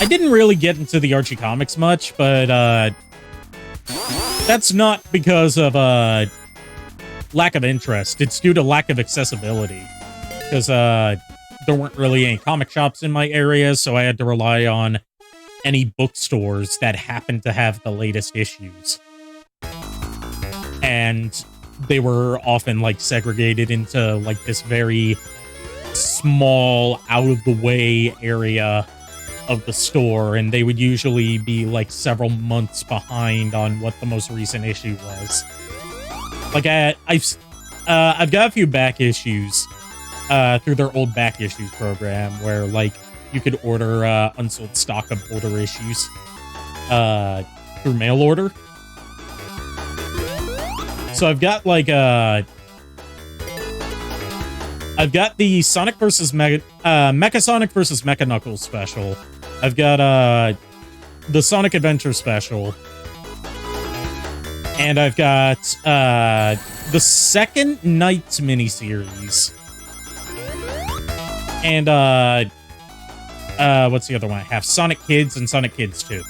I didn't really get into the Archie comics much, but that's not because of lack of interest. It's due to lack of accessibility. Because there weren't really any comic shops in my area, so I had to rely on any bookstores that happened to have the latest issues. And they were often, like, segregated into, like, this very small, out-of-the-way area of the store, and they would usually be like several months behind on what the most recent issue was. Like I've got a few back issues through their old back issues program where like you could order unsold stock of older issues through mail order. So I've got like I've got the Sonic vs. Mecha Sonic vs. Mecha Knuckles special. I've got the Sonic Adventure special. And I've got the second Knights miniseries. And what's the other one I have? Sonic Kids and Sonic Kids 2.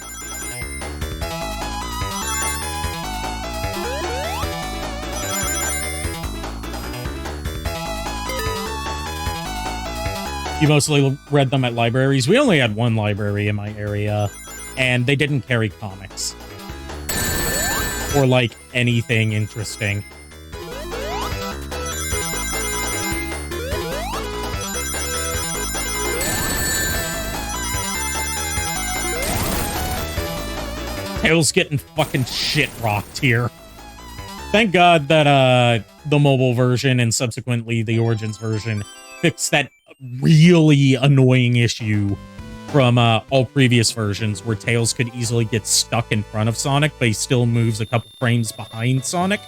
You mostly read them at libraries. We only had one library in my area, and they didn't carry comics. Or, like, anything interesting. Tails getting fucking shit rocked here. Thank God that, the mobile version and subsequently the Origins version fixed that really annoying issue from all previous versions where Tails could easily get stuck in front of Sonic, but he still moves a couple frames behind Sonic.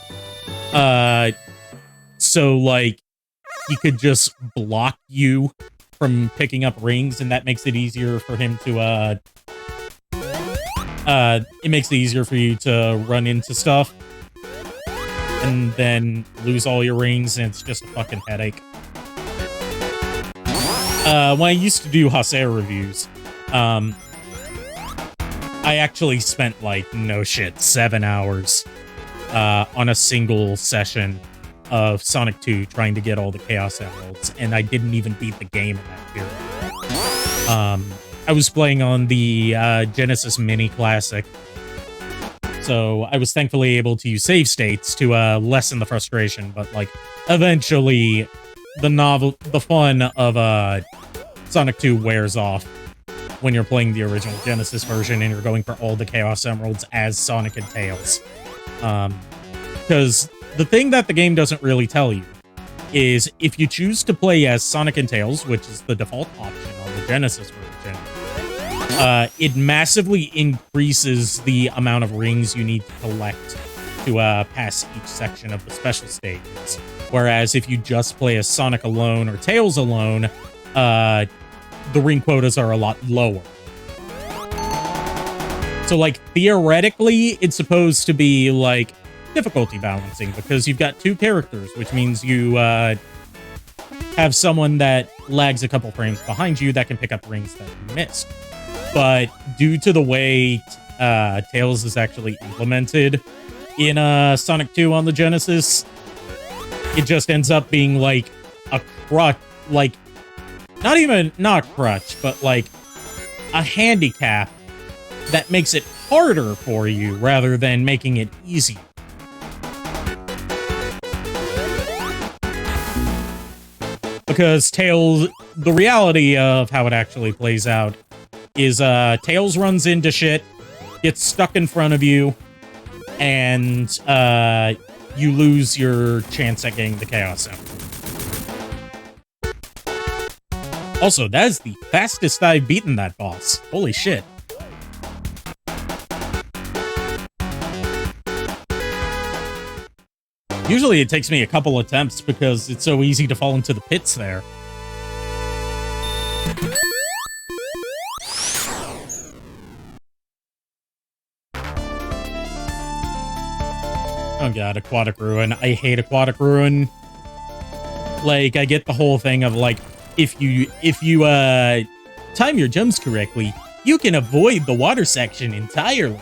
So, like, he could just block you from picking up rings, and that makes it easier for him to, it makes it easier for you to run into stuff and then lose all your rings, and it's just a fucking headache. When I used to do Haseo reviews, I I actually spent, like, no shit, 7 hours on a single session of Sonic 2 trying to get all the Chaos Emeralds, and I didn't even beat the game in that period. I was playing on the Genesis Mini Classic, so I was thankfully able to use save states to lessen the frustration, but, like, eventually the fun of Sonic 2 wears off when you're playing the original Genesis version and you're going for all the Chaos Emeralds as Sonic and Tails. Because the thing that the game doesn't really tell you is if you choose to play as Sonic and Tails, which is the default option on the Genesis version, it massively increases the amount of rings you need to collect to pass each section of the special stages. Whereas if you just play as Sonic alone or Tails alone, the ring quotas are a lot lower. So, like, theoretically, it's supposed to be, like, difficulty balancing, because you've got two characters, which means you have someone that lags a couple frames behind you that can pick up rings that you missed. But due to the way Tails is actually implemented in Sonic 2 on the Genesis, it just ends up being like a crutch, like, not a crutch, but like a handicap that makes it harder for you rather than making it easier. Because Tails, the reality of how it actually plays out is Tails runs into shit, gets stuck in front of you, and you lose your chance at getting the Chaos Emerald. Also, that is the fastest I've beaten that boss. Holy shit. Usually it takes me a couple attempts because it's so easy to fall into the pits there. Oh god, Aquatic Ruin. I hate Aquatic Ruin. Like, I get the whole thing of, like, if you time your jumps correctly, you can avoid the water section entirely.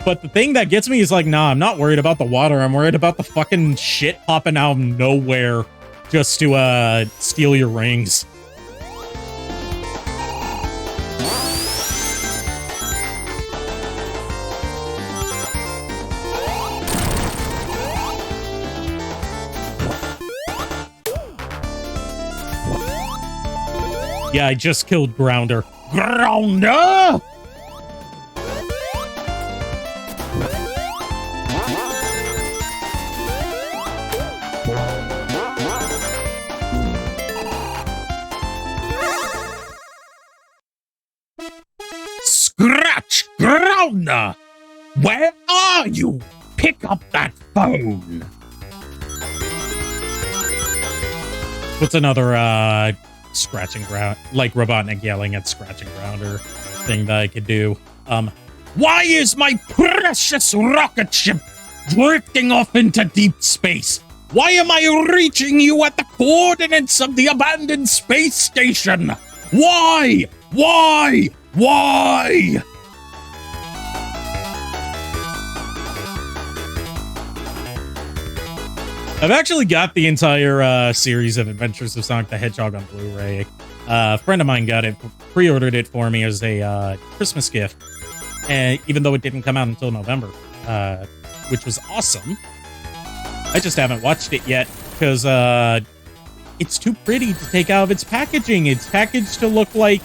But the thing that gets me is like, nah, I'm not worried about the water. I'm worried about the fucking shit popping out of nowhere just to steal your rings. Yeah, I just killed Grounder. Grounder! Scratch! Grounder! Where are you? Pick up that phone! What's another, scratching ground, like Robotnik yelling at scratching Grounder thing that I could do? Why is my precious rocket ship drifting off into deep space? Why am I reaching you at the coordinates of the abandoned space station? Why? Why? Why? I've actually got the entire series of Adventures of Sonic the Hedgehog on Blu-ray. A friend of mine got it, pre-ordered it for me as a Christmas gift, and even though it didn't come out until November, which was awesome. I just haven't watched it yet because it's too pretty to take out of its packaging. It's packaged to look like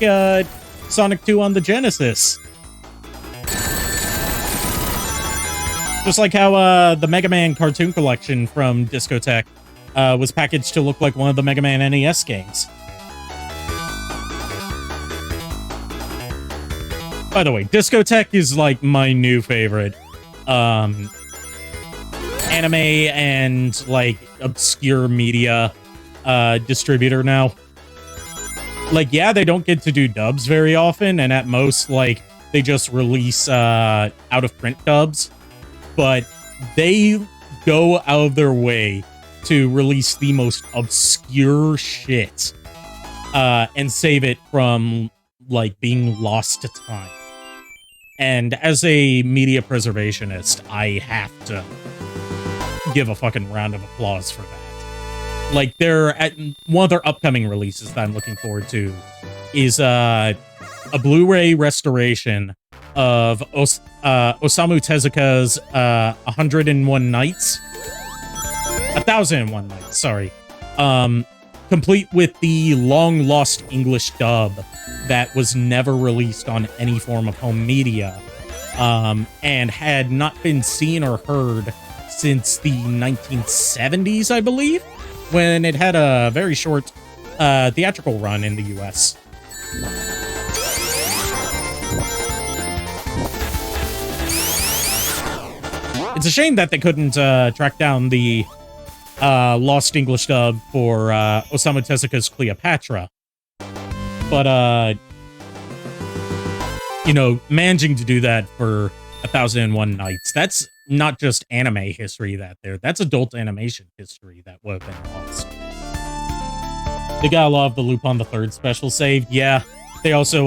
Sonic 2 on the Genesis. Just like how the Mega Man cartoon collection from Discotech was packaged to look like one of the Mega Man NES games. By the way, Discotech is like my new favorite anime and like obscure media distributor now. Like, yeah, they don't get to do dubs very often, and at most, like, they just release out of print dubs. But they go out of their way to release the most obscure shit and save it from, like, being lost to time. And as a media preservationist, I have to give a fucking round of applause for that. Like, one of their upcoming releases that I'm looking forward to is a Blu-ray restoration of Osamu Tezuka's 101 Nights. 1001 Nights, sorry. Complete with the long-lost English dub that was never released on any form of home media, and had not been seen or heard since the 1970s, I believe, when it had a very short theatrical run in the US. It's a shame that they couldn't track down the lost English dub for Osamu Tezuka's Cleopatra. But, you know, managing to do that for 1001 Nights, that's not just anime history that's adult animation history that would have been lost. They got a lot of the Lupin the Third special saved. Yeah, they're also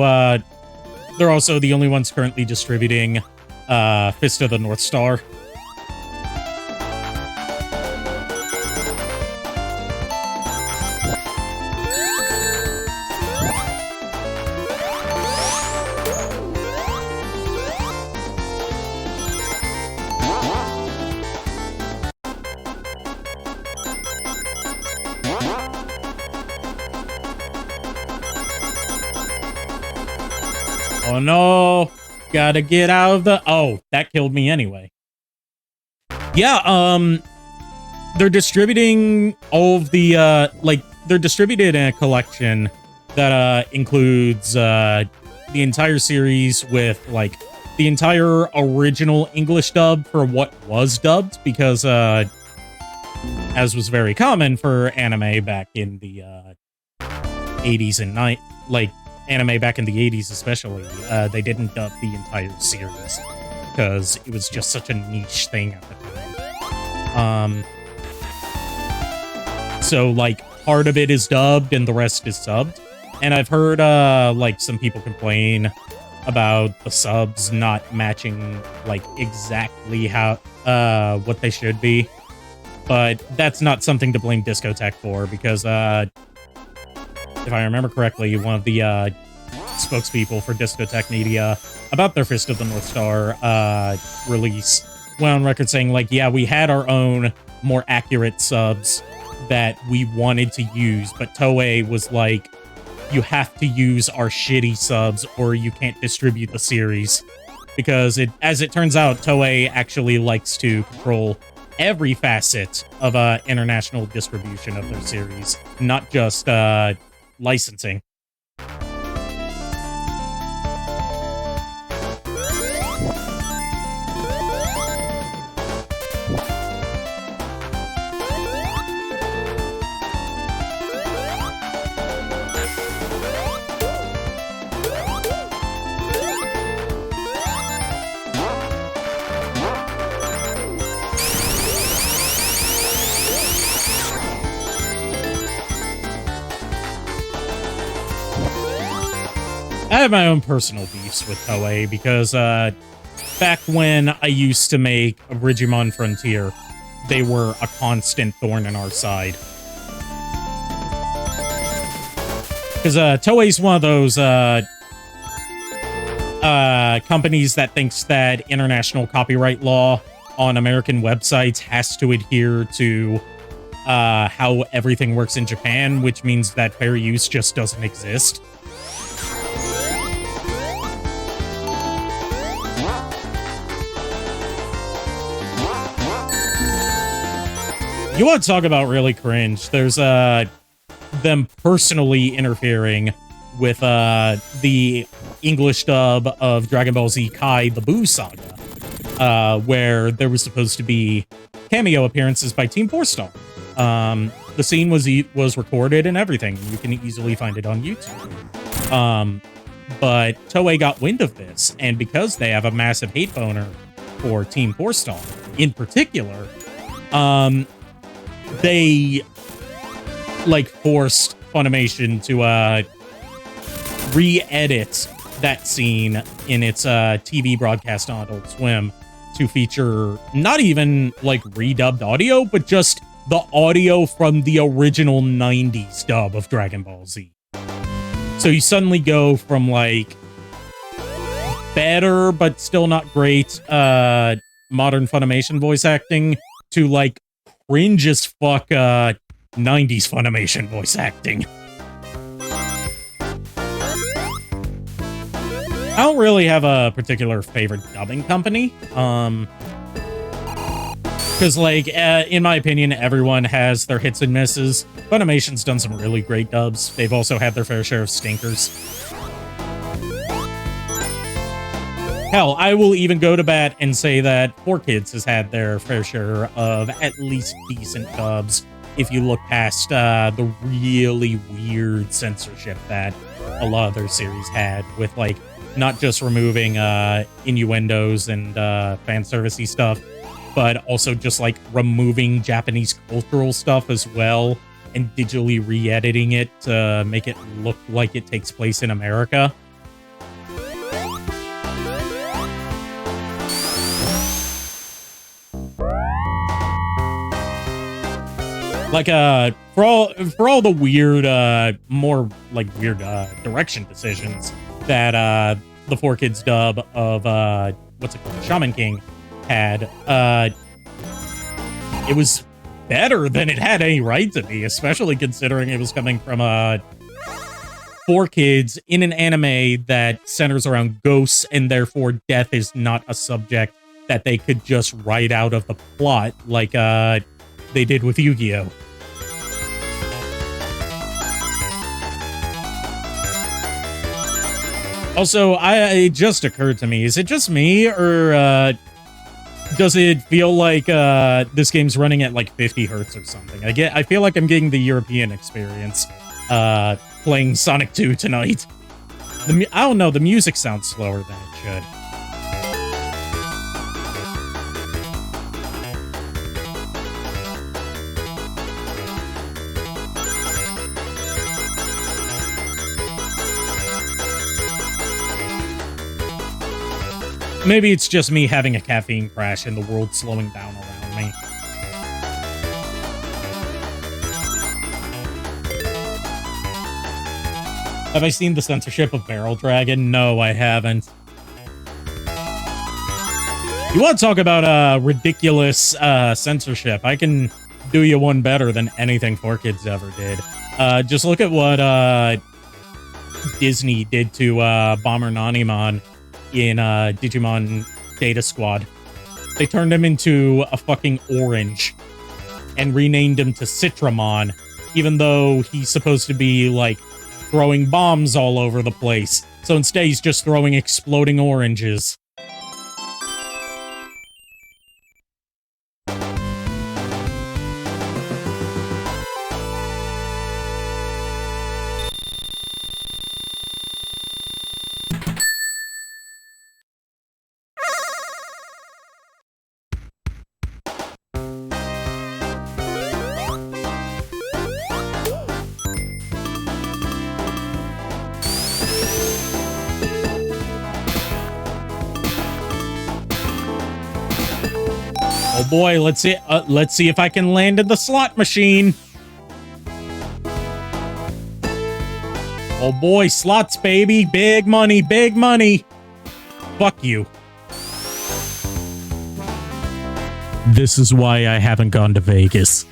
the only ones currently distributing Fist of the North Star. Oh no, gotta get out of the... Oh, that killed me anyway. Yeah, they're distributing all of the, they're distributed in a collection that, includes, the entire series with, like, the entire original English dub for what was dubbed, because, as was very common for anime back in the, 80s and anime back in the 80s especially, they didn't dub the entire series because it was just such a niche thing at the time. So, like, part of it is dubbed and the rest is subbed. And I've heard, like, some people complain about the subs not matching, like, exactly how, what they should be. But that's not something to blame Discotech for, because, if I remember correctly, one of the spokespeople for Discotech Media about their Fist of the North Star release went on record saying, like, yeah, we had our own more accurate subs that we wanted to use, but Toei was like, you have to use our shitty subs or you can't distribute the series. Because as it turns out, Toei actually likes to control every facet of international distribution of their series, not just licensing. I have my own personal beefs with Toei because back when I used to make Digimon Frontier, they were a constant thorn in our side. Because Toei's one of those companies that thinks that international copyright law on American websites has to adhere to how everything works in Japan, which means that fair use just doesn't exist. You want to talk about really cringe? There's them personally interfering with the English dub of Dragon Ball Z Kai: The Buu Saga, where there was supposed to be cameo appearances by Team 4 Star. The scene was recorded and everything. You can easily find it on YouTube. But Toei got wind of this, and because they have a massive hate boner for Team 4 Star in particular, they, like, forced Funimation to re-edit that scene in its TV broadcast on Adult Swim to feature not even like redubbed audio, but just the audio from the original 90s dub of Dragon Ball Z. So you suddenly go from like better but still not great modern Funimation voice acting to like cringe as fuck 90s Funimation voice acting. I don't really have a particular favorite dubbing company. Because, like, in my opinion, everyone has their hits and misses. Funimation's done some really great dubs. They've also had their fair share of stinkers. Hell, I will even go to bat and say that 4Kids has had their fair share of at least decent dubs, if you look past the really weird censorship that a lot of their series had, with, like, not just removing innuendos and fan servicey stuff, but also just like removing Japanese cultural stuff as well and digitally re-editing it to make it look like it takes place in America. Like for all the weird more like weird direction decisions that the 4Kids dub of what's it called, Shaman King had, it was better than it had any right to be, especially considering it was coming from 4Kids in an anime that centers around ghosts, and therefore death is not a subject that they could just write out of the plot like they did with Yu-Gi-Oh! Also, it just occurred to me, is it just me, or does it feel like this game's running at like 50 hertz or something? I feel like I'm getting the European experience playing Sonic 2 tonight. I don't know, the music sounds slower than it should. Maybe it's just me having a caffeine crash and the world slowing down around me. Have I seen the censorship of Barrel Dragon? No, I haven't. You want to talk about ridiculous censorship? I can do you one better than anything 4Kids ever did. Just look at what Disney did to Bomber Nanimon in Digimon Data Squad. They turned him into a fucking orange and renamed him to Citramon, even though he's supposed to be, like, throwing bombs all over the place. So instead he's just throwing exploding oranges. Oh boy, let's see if I can land in the slot machine. Oh boy, slots, baby. Big money, big money. Fuck you. This is why I haven't gone to Vegas.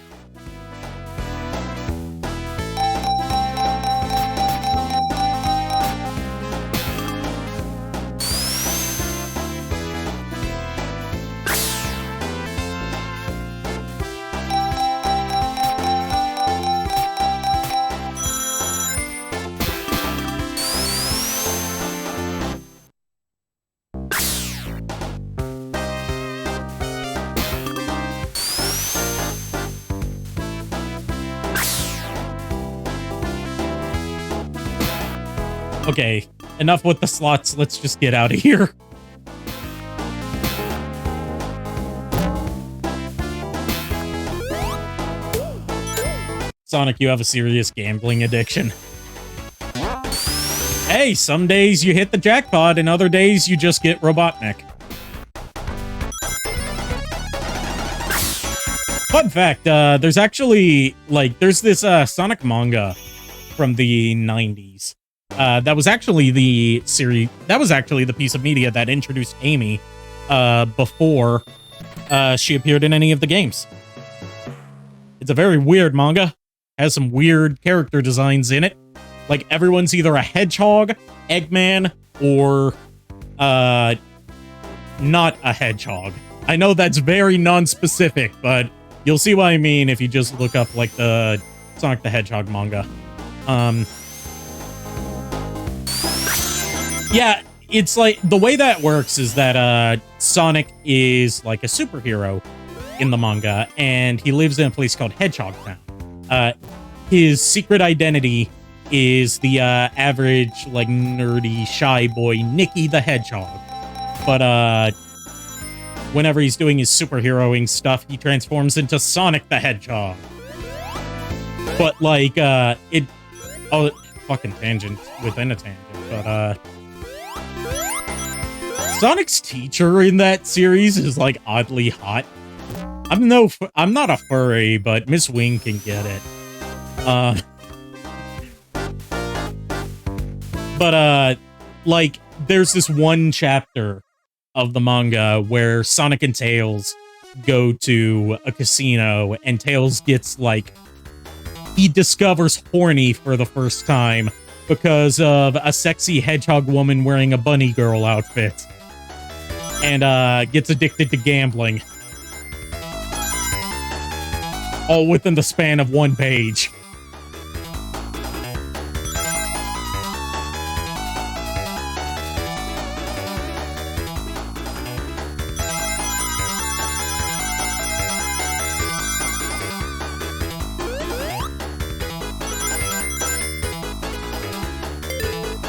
Okay, enough with the slots. Let's just get out of here. Sonic, you have a serious gambling addiction. Hey, some days you hit the jackpot and other days you just get Robotnik. Fun fact, there's actually, there's this Sonic manga from the 90s. That was actually the piece of media that introduced Amy before she appeared in any of the games. It's a very weird manga. Has some weird character designs in it. Like, everyone's either a hedgehog, Eggman, or not a hedgehog. I know that's very non-specific, but you'll see what I mean if you just look up, like, the Sonic the Hedgehog manga. Yeah, it's like, the way that works is that Sonic is like a superhero in the manga, and he lives in a place called Hedgehog Town. His secret identity is the average, like, nerdy, shy boy, Nicky the Hedgehog. But whenever he's doing his superheroing stuff, he transforms into Sonic the Hedgehog. But, like, fucking tangent within a tangent, but, Sonic's teacher in that series is, like, oddly hot. I'm not a furry, but Miss Wing can get it. Like, there's this one chapter of the manga where Sonic and Tails go to a casino, and Tails gets, like, he discovers horny for the first time because of a sexy hedgehog woman wearing a bunny girl outfit, and gets addicted to gambling. All within the span of one page.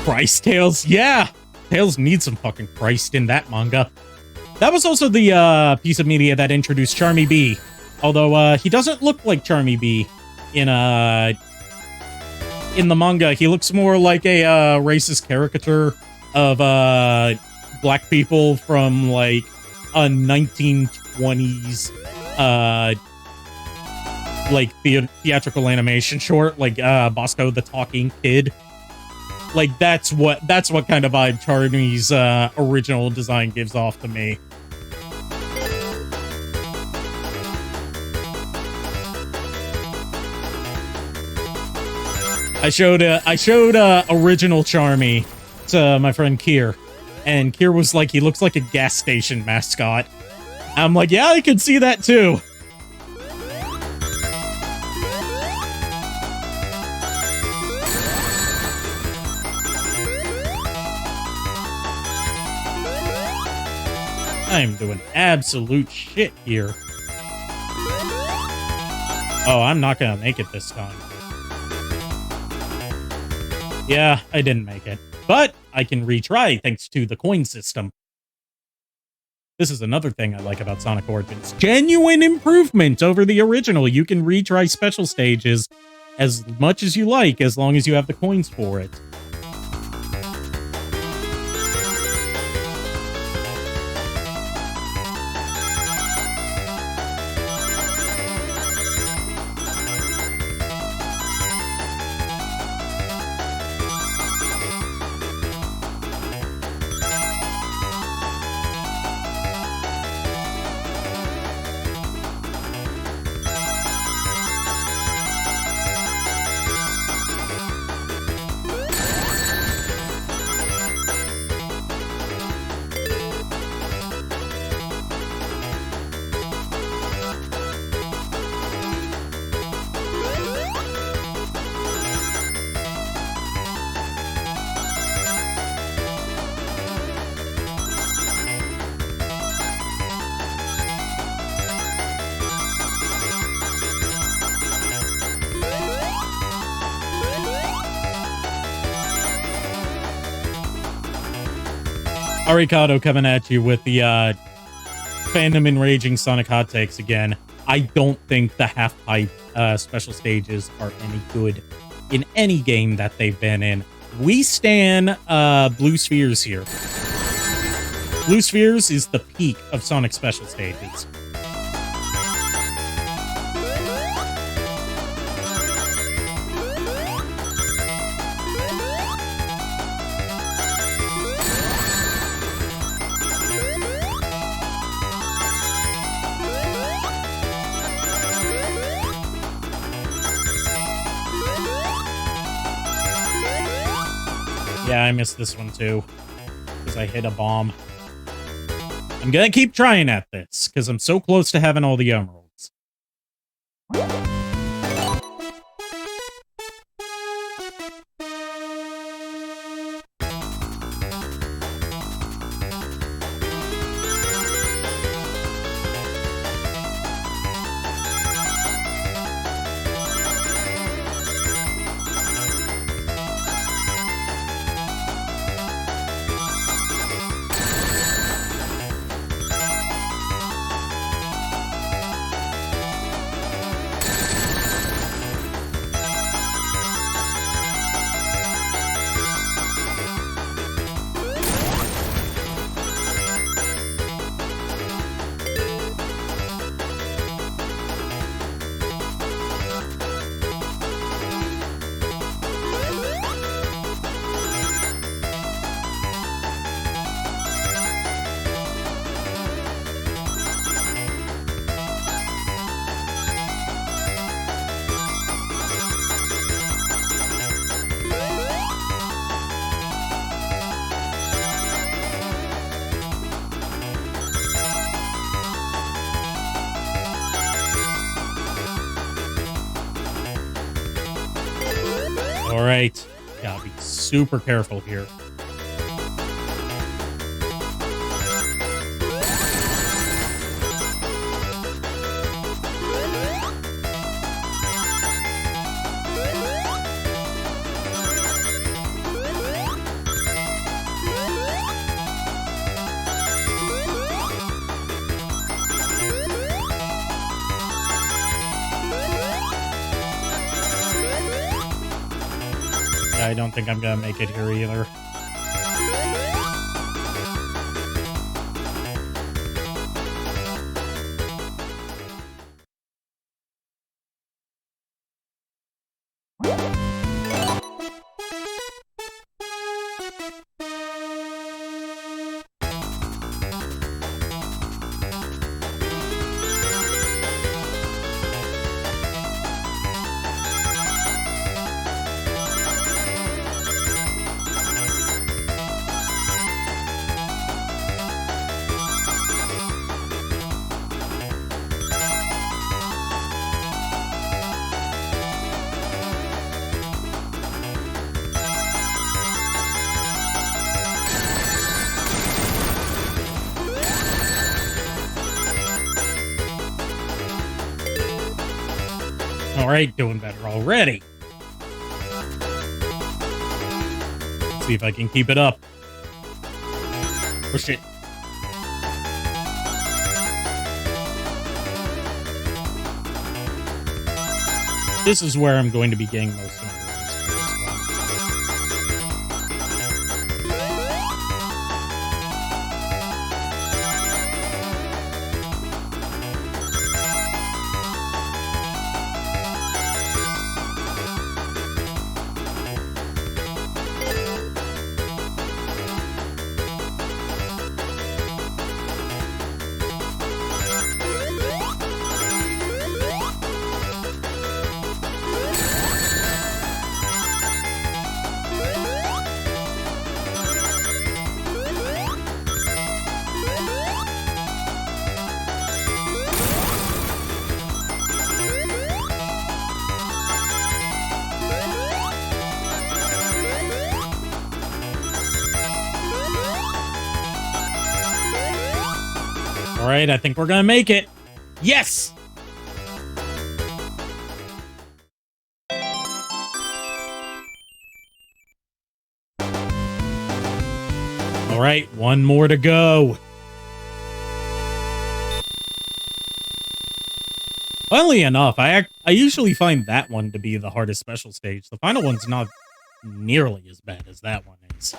Christ, Tails. Yeah! Tails needs some fucking Christ in that manga. That was also the piece of media that introduced Charmy Bee. Although, he doesn't look like Charmy Bee in the manga. He looks more like a racist caricature of black people from, like, a 1920s like theatrical animation short, like Bosco the Talking Kid. Like, that's what kind of vibe Charmy's original design gives off to me. I showed original Charmy to my friend Kier, and Kier was like, he looks like a gas station mascot. I'm like, yeah, I can see that too. I'm doing absolute shit here. Oh, I'm not gonna make it this time. Yeah, I didn't make it. But I can retry thanks to the coin system. This is another thing I like about Sonic Origins. Genuine improvement over the original. You can retry special stages as much as you like, as long as you have the coins for it. Arikado coming at you with the fandom enraging Sonic hot takes again. I don't think the half-pipe special stages are any good in any game that they've been in. We stan blue spheres here. Blue spheres is the peak of Sonic special stages. Yeah, I missed this one too, because I hit a bomb. I'm gonna keep trying at this, because I'm so close to having all the emeralds. All right, gotta be super careful here. I don't think I'm gonna make it here either. All right, doing better already. Let's see if I can keep it up. Oh, shit. This is where I'm going to be getting most of my runs for this run. All right, I think we're gonna make it. Yes! All right, one more to go. Funnily enough, I usually find that one to be the hardest special stage. The final one's not nearly as bad as that one is.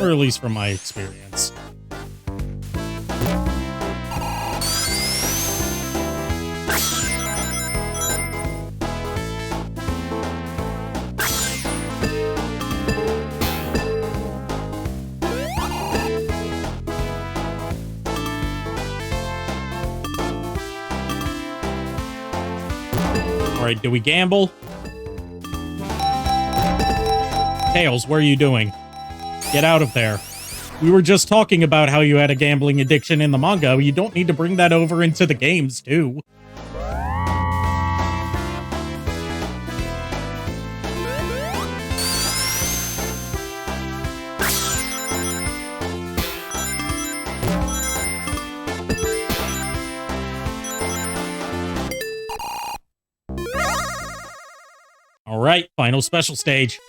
Or at least from my experience. Alright, do we gamble? Tails, what are you doing? Get out of there. We were just talking about how you had a gambling addiction in the manga. You don't need to bring that over into the games, too. Alright, final special stage.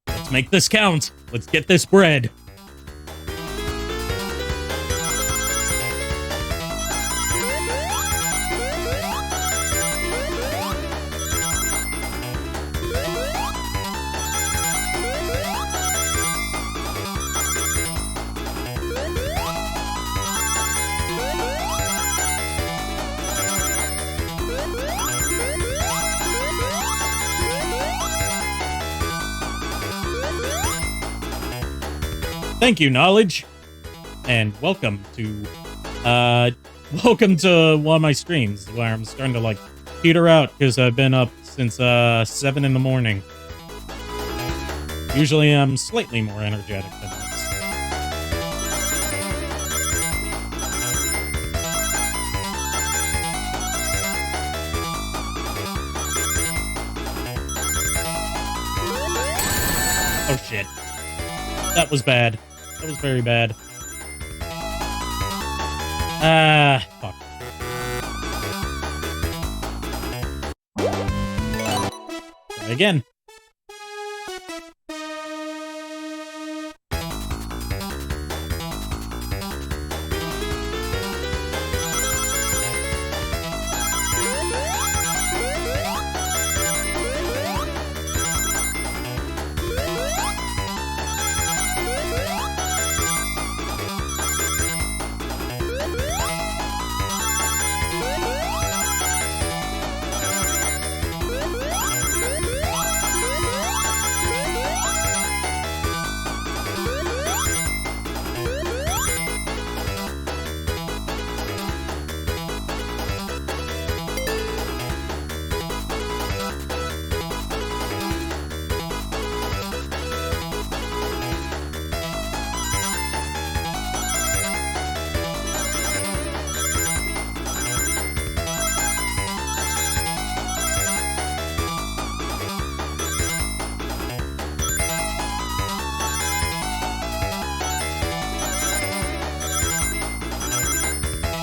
Let's make this count. Let's get this bread. Thank you, Knowledge. And welcome to one of my streams where I'm starting to like peter out because I've been up since 7 in the morning. Usually I'm slightly more energetic than this. Oh shit. That was bad. That was very bad. Fuck. Try again.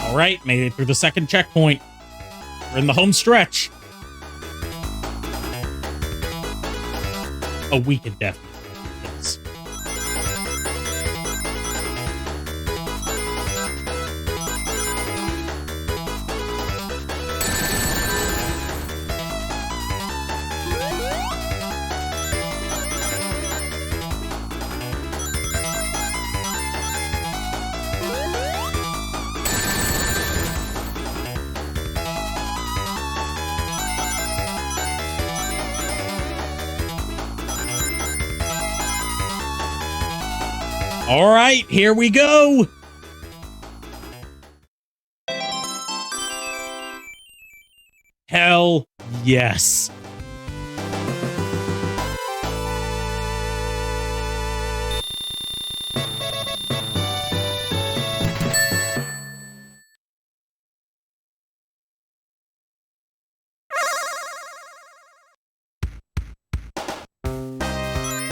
All right, made it through the second checkpoint. We're in the home stretch. Oh, we can definitely do this. All right, here we go. Hell yes.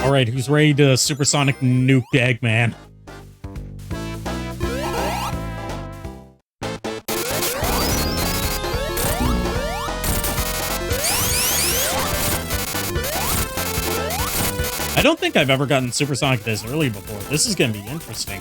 All right, who's ready to supersonic nuke Eggman? I don't think I've ever gotten supersonic this early before. This is going to be interesting.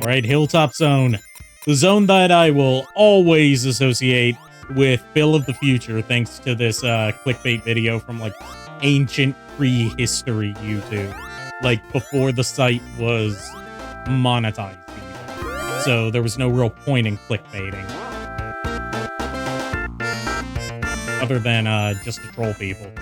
right, Hilltop Zone. The zone that I will always associate with Bill of the Future, thanks to this clickbait video from like ancient prehistory YouTube, like before the site was monetized even. So there was no real point in clickbaiting, other than just to troll people.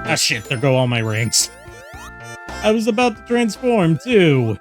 Ah, shit, there go all my rings. I was about to transform, too.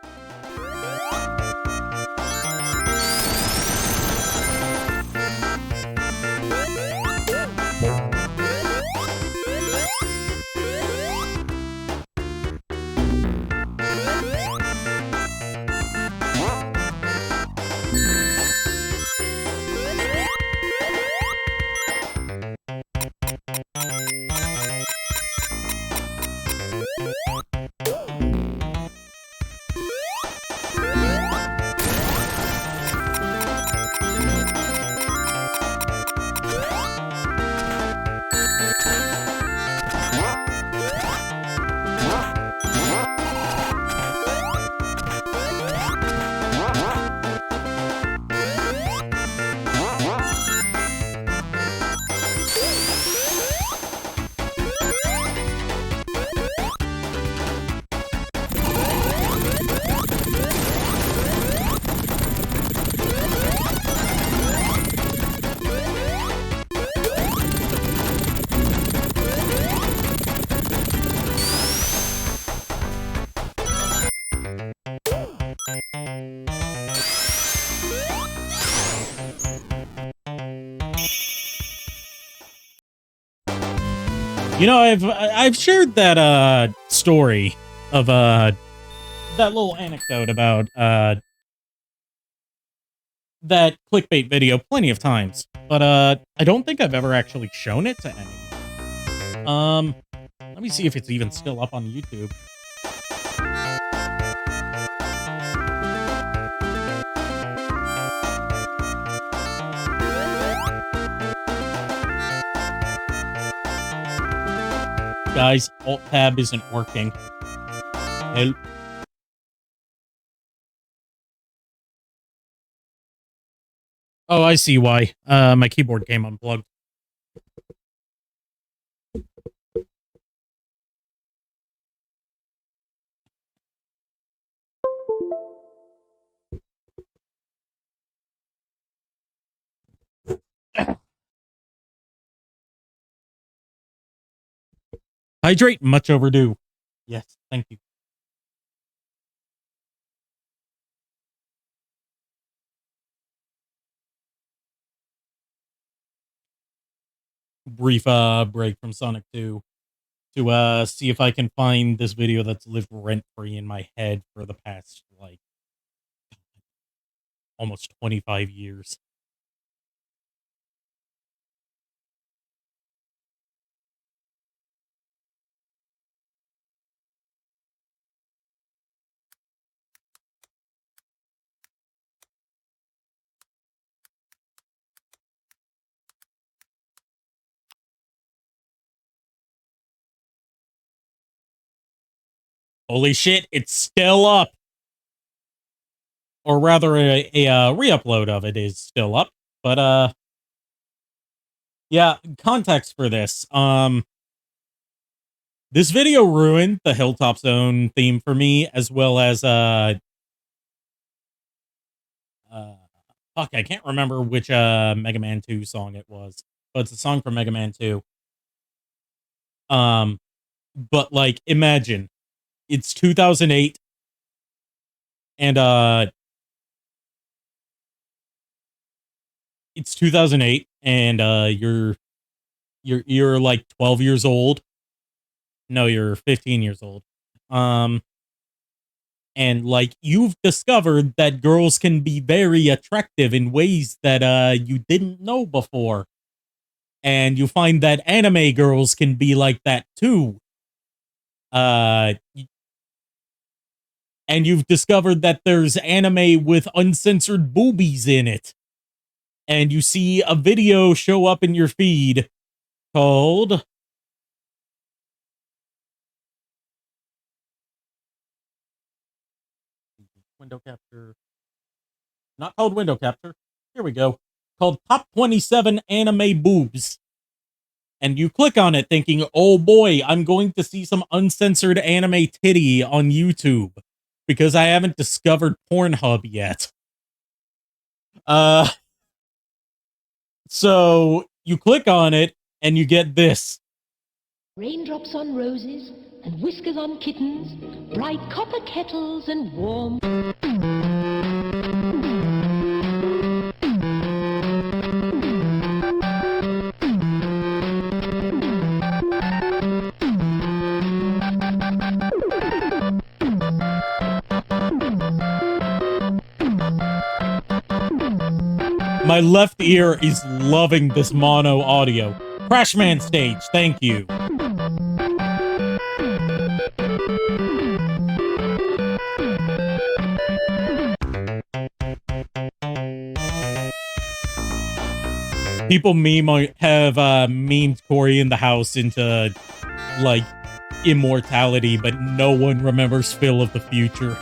You know, I've shared that story of that little anecdote about that clickbait video plenty of times, but I don't think I've ever actually shown it to anyone. Let me see if it's even still up on YouTube. Guys, Alt-Tab isn't working. Help. Oh, I see why. My keyboard came unplugged. Hydrate, much overdue. Yes, thank you. Brief break from Sonic 2 to see if I can find this video that's lived rent-free in my head for the past, like, almost 25 years. Holy shit, it's still up. Or rather, a re-upload of it is still up. But, yeah, context for this. This video ruined the Hilltop Zone theme for me, as well as, fuck, I can't remember which, Mega Man 2 song it was. But it's a song from Mega Man 2. But, like, imagine, it's 2008, and, it's 2008, and, you're you're like 12 years old. No, you're 15 years old. And like you've discovered that girls can be very attractive in ways that you didn't know before. And you find that anime girls can be like that too. And you've discovered that there's anime with uncensored boobies in it. And you see a video show up in your feed called window capture. Not called window capture. Here we go. Called Top 27 Anime Boobs. And you click on it thinking, oh boy, I'm going to see some uncensored anime titty on YouTube. Because I haven't discovered Pornhub yet. So you click on it and you get this. Raindrops on roses and whiskers on kittens, bright copper kettles and warm. My left ear is loving this mono audio. Crashman stage, thank you. People have memed Corey in the house into like immortality, but no one remembers Phil of the future.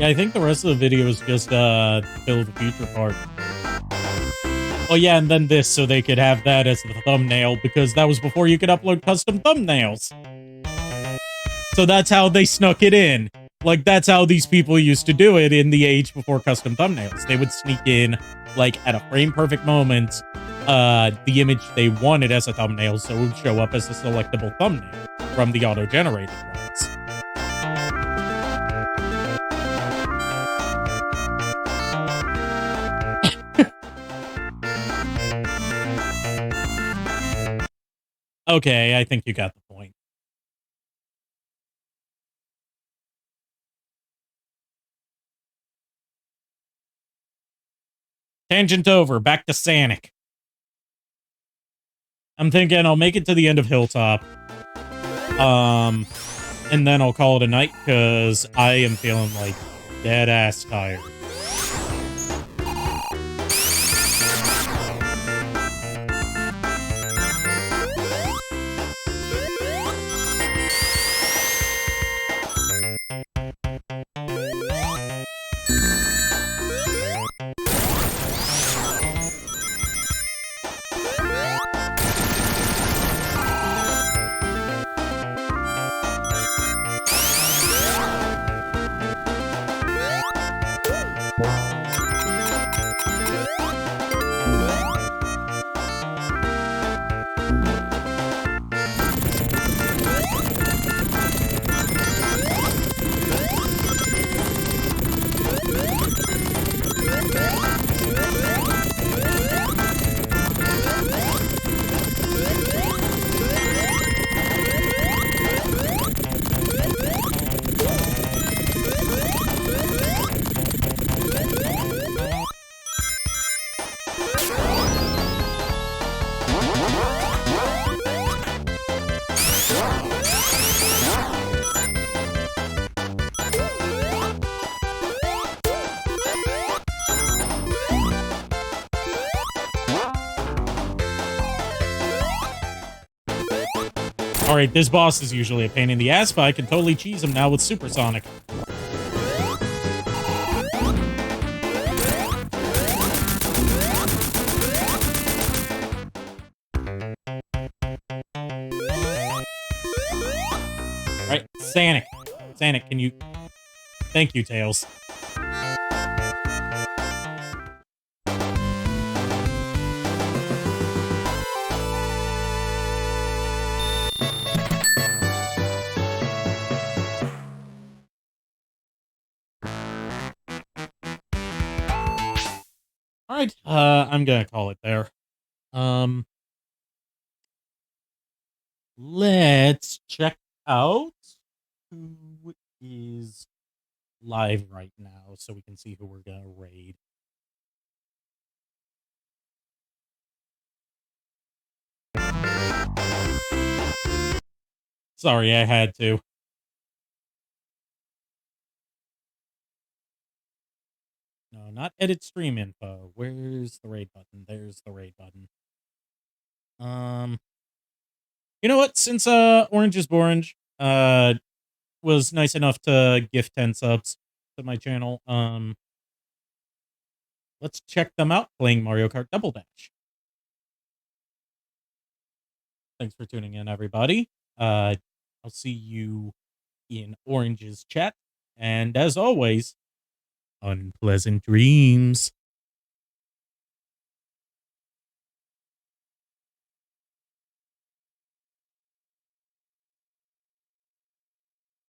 Yeah, I think the rest of the video is just Phil of the future part. Oh yeah, and then this, so they could have that as the thumbnail, because that was before you could upload custom thumbnails. So that's how they snuck it in. Like, that's how these people used to do it in the age before custom thumbnails. They would sneak in, like, at a frame-perfect moment, the image they wanted as a thumbnail, so it would show up as a selectable thumbnail from the auto-generated ones. Okay, I think you got the point. Tangent over, back to Sanic. I'm thinking I'll make it to the end of Hilltop. And then I'll call it a night, because I am feeling like dead-ass tired. Alright, this boss is usually a pain in the ass, but I can totally cheese him now with Supersonic. Alright, Sanic. Sanic, can you... Thank you, Tails. right, I'm gonna call it there. Let's check out who is live right now so we can see who we're gonna raid. Sorry, I had to. No, not edit stream info. Where's the raid button? There's the raid button. You know what? Since Orange is Borange was nice enough to gift 10 subs to my channel, let's check them out playing Mario Kart Double Dash. Thanks for tuning in, everybody. I'll see you in Orange's chat. And as always, unpleasant dreams.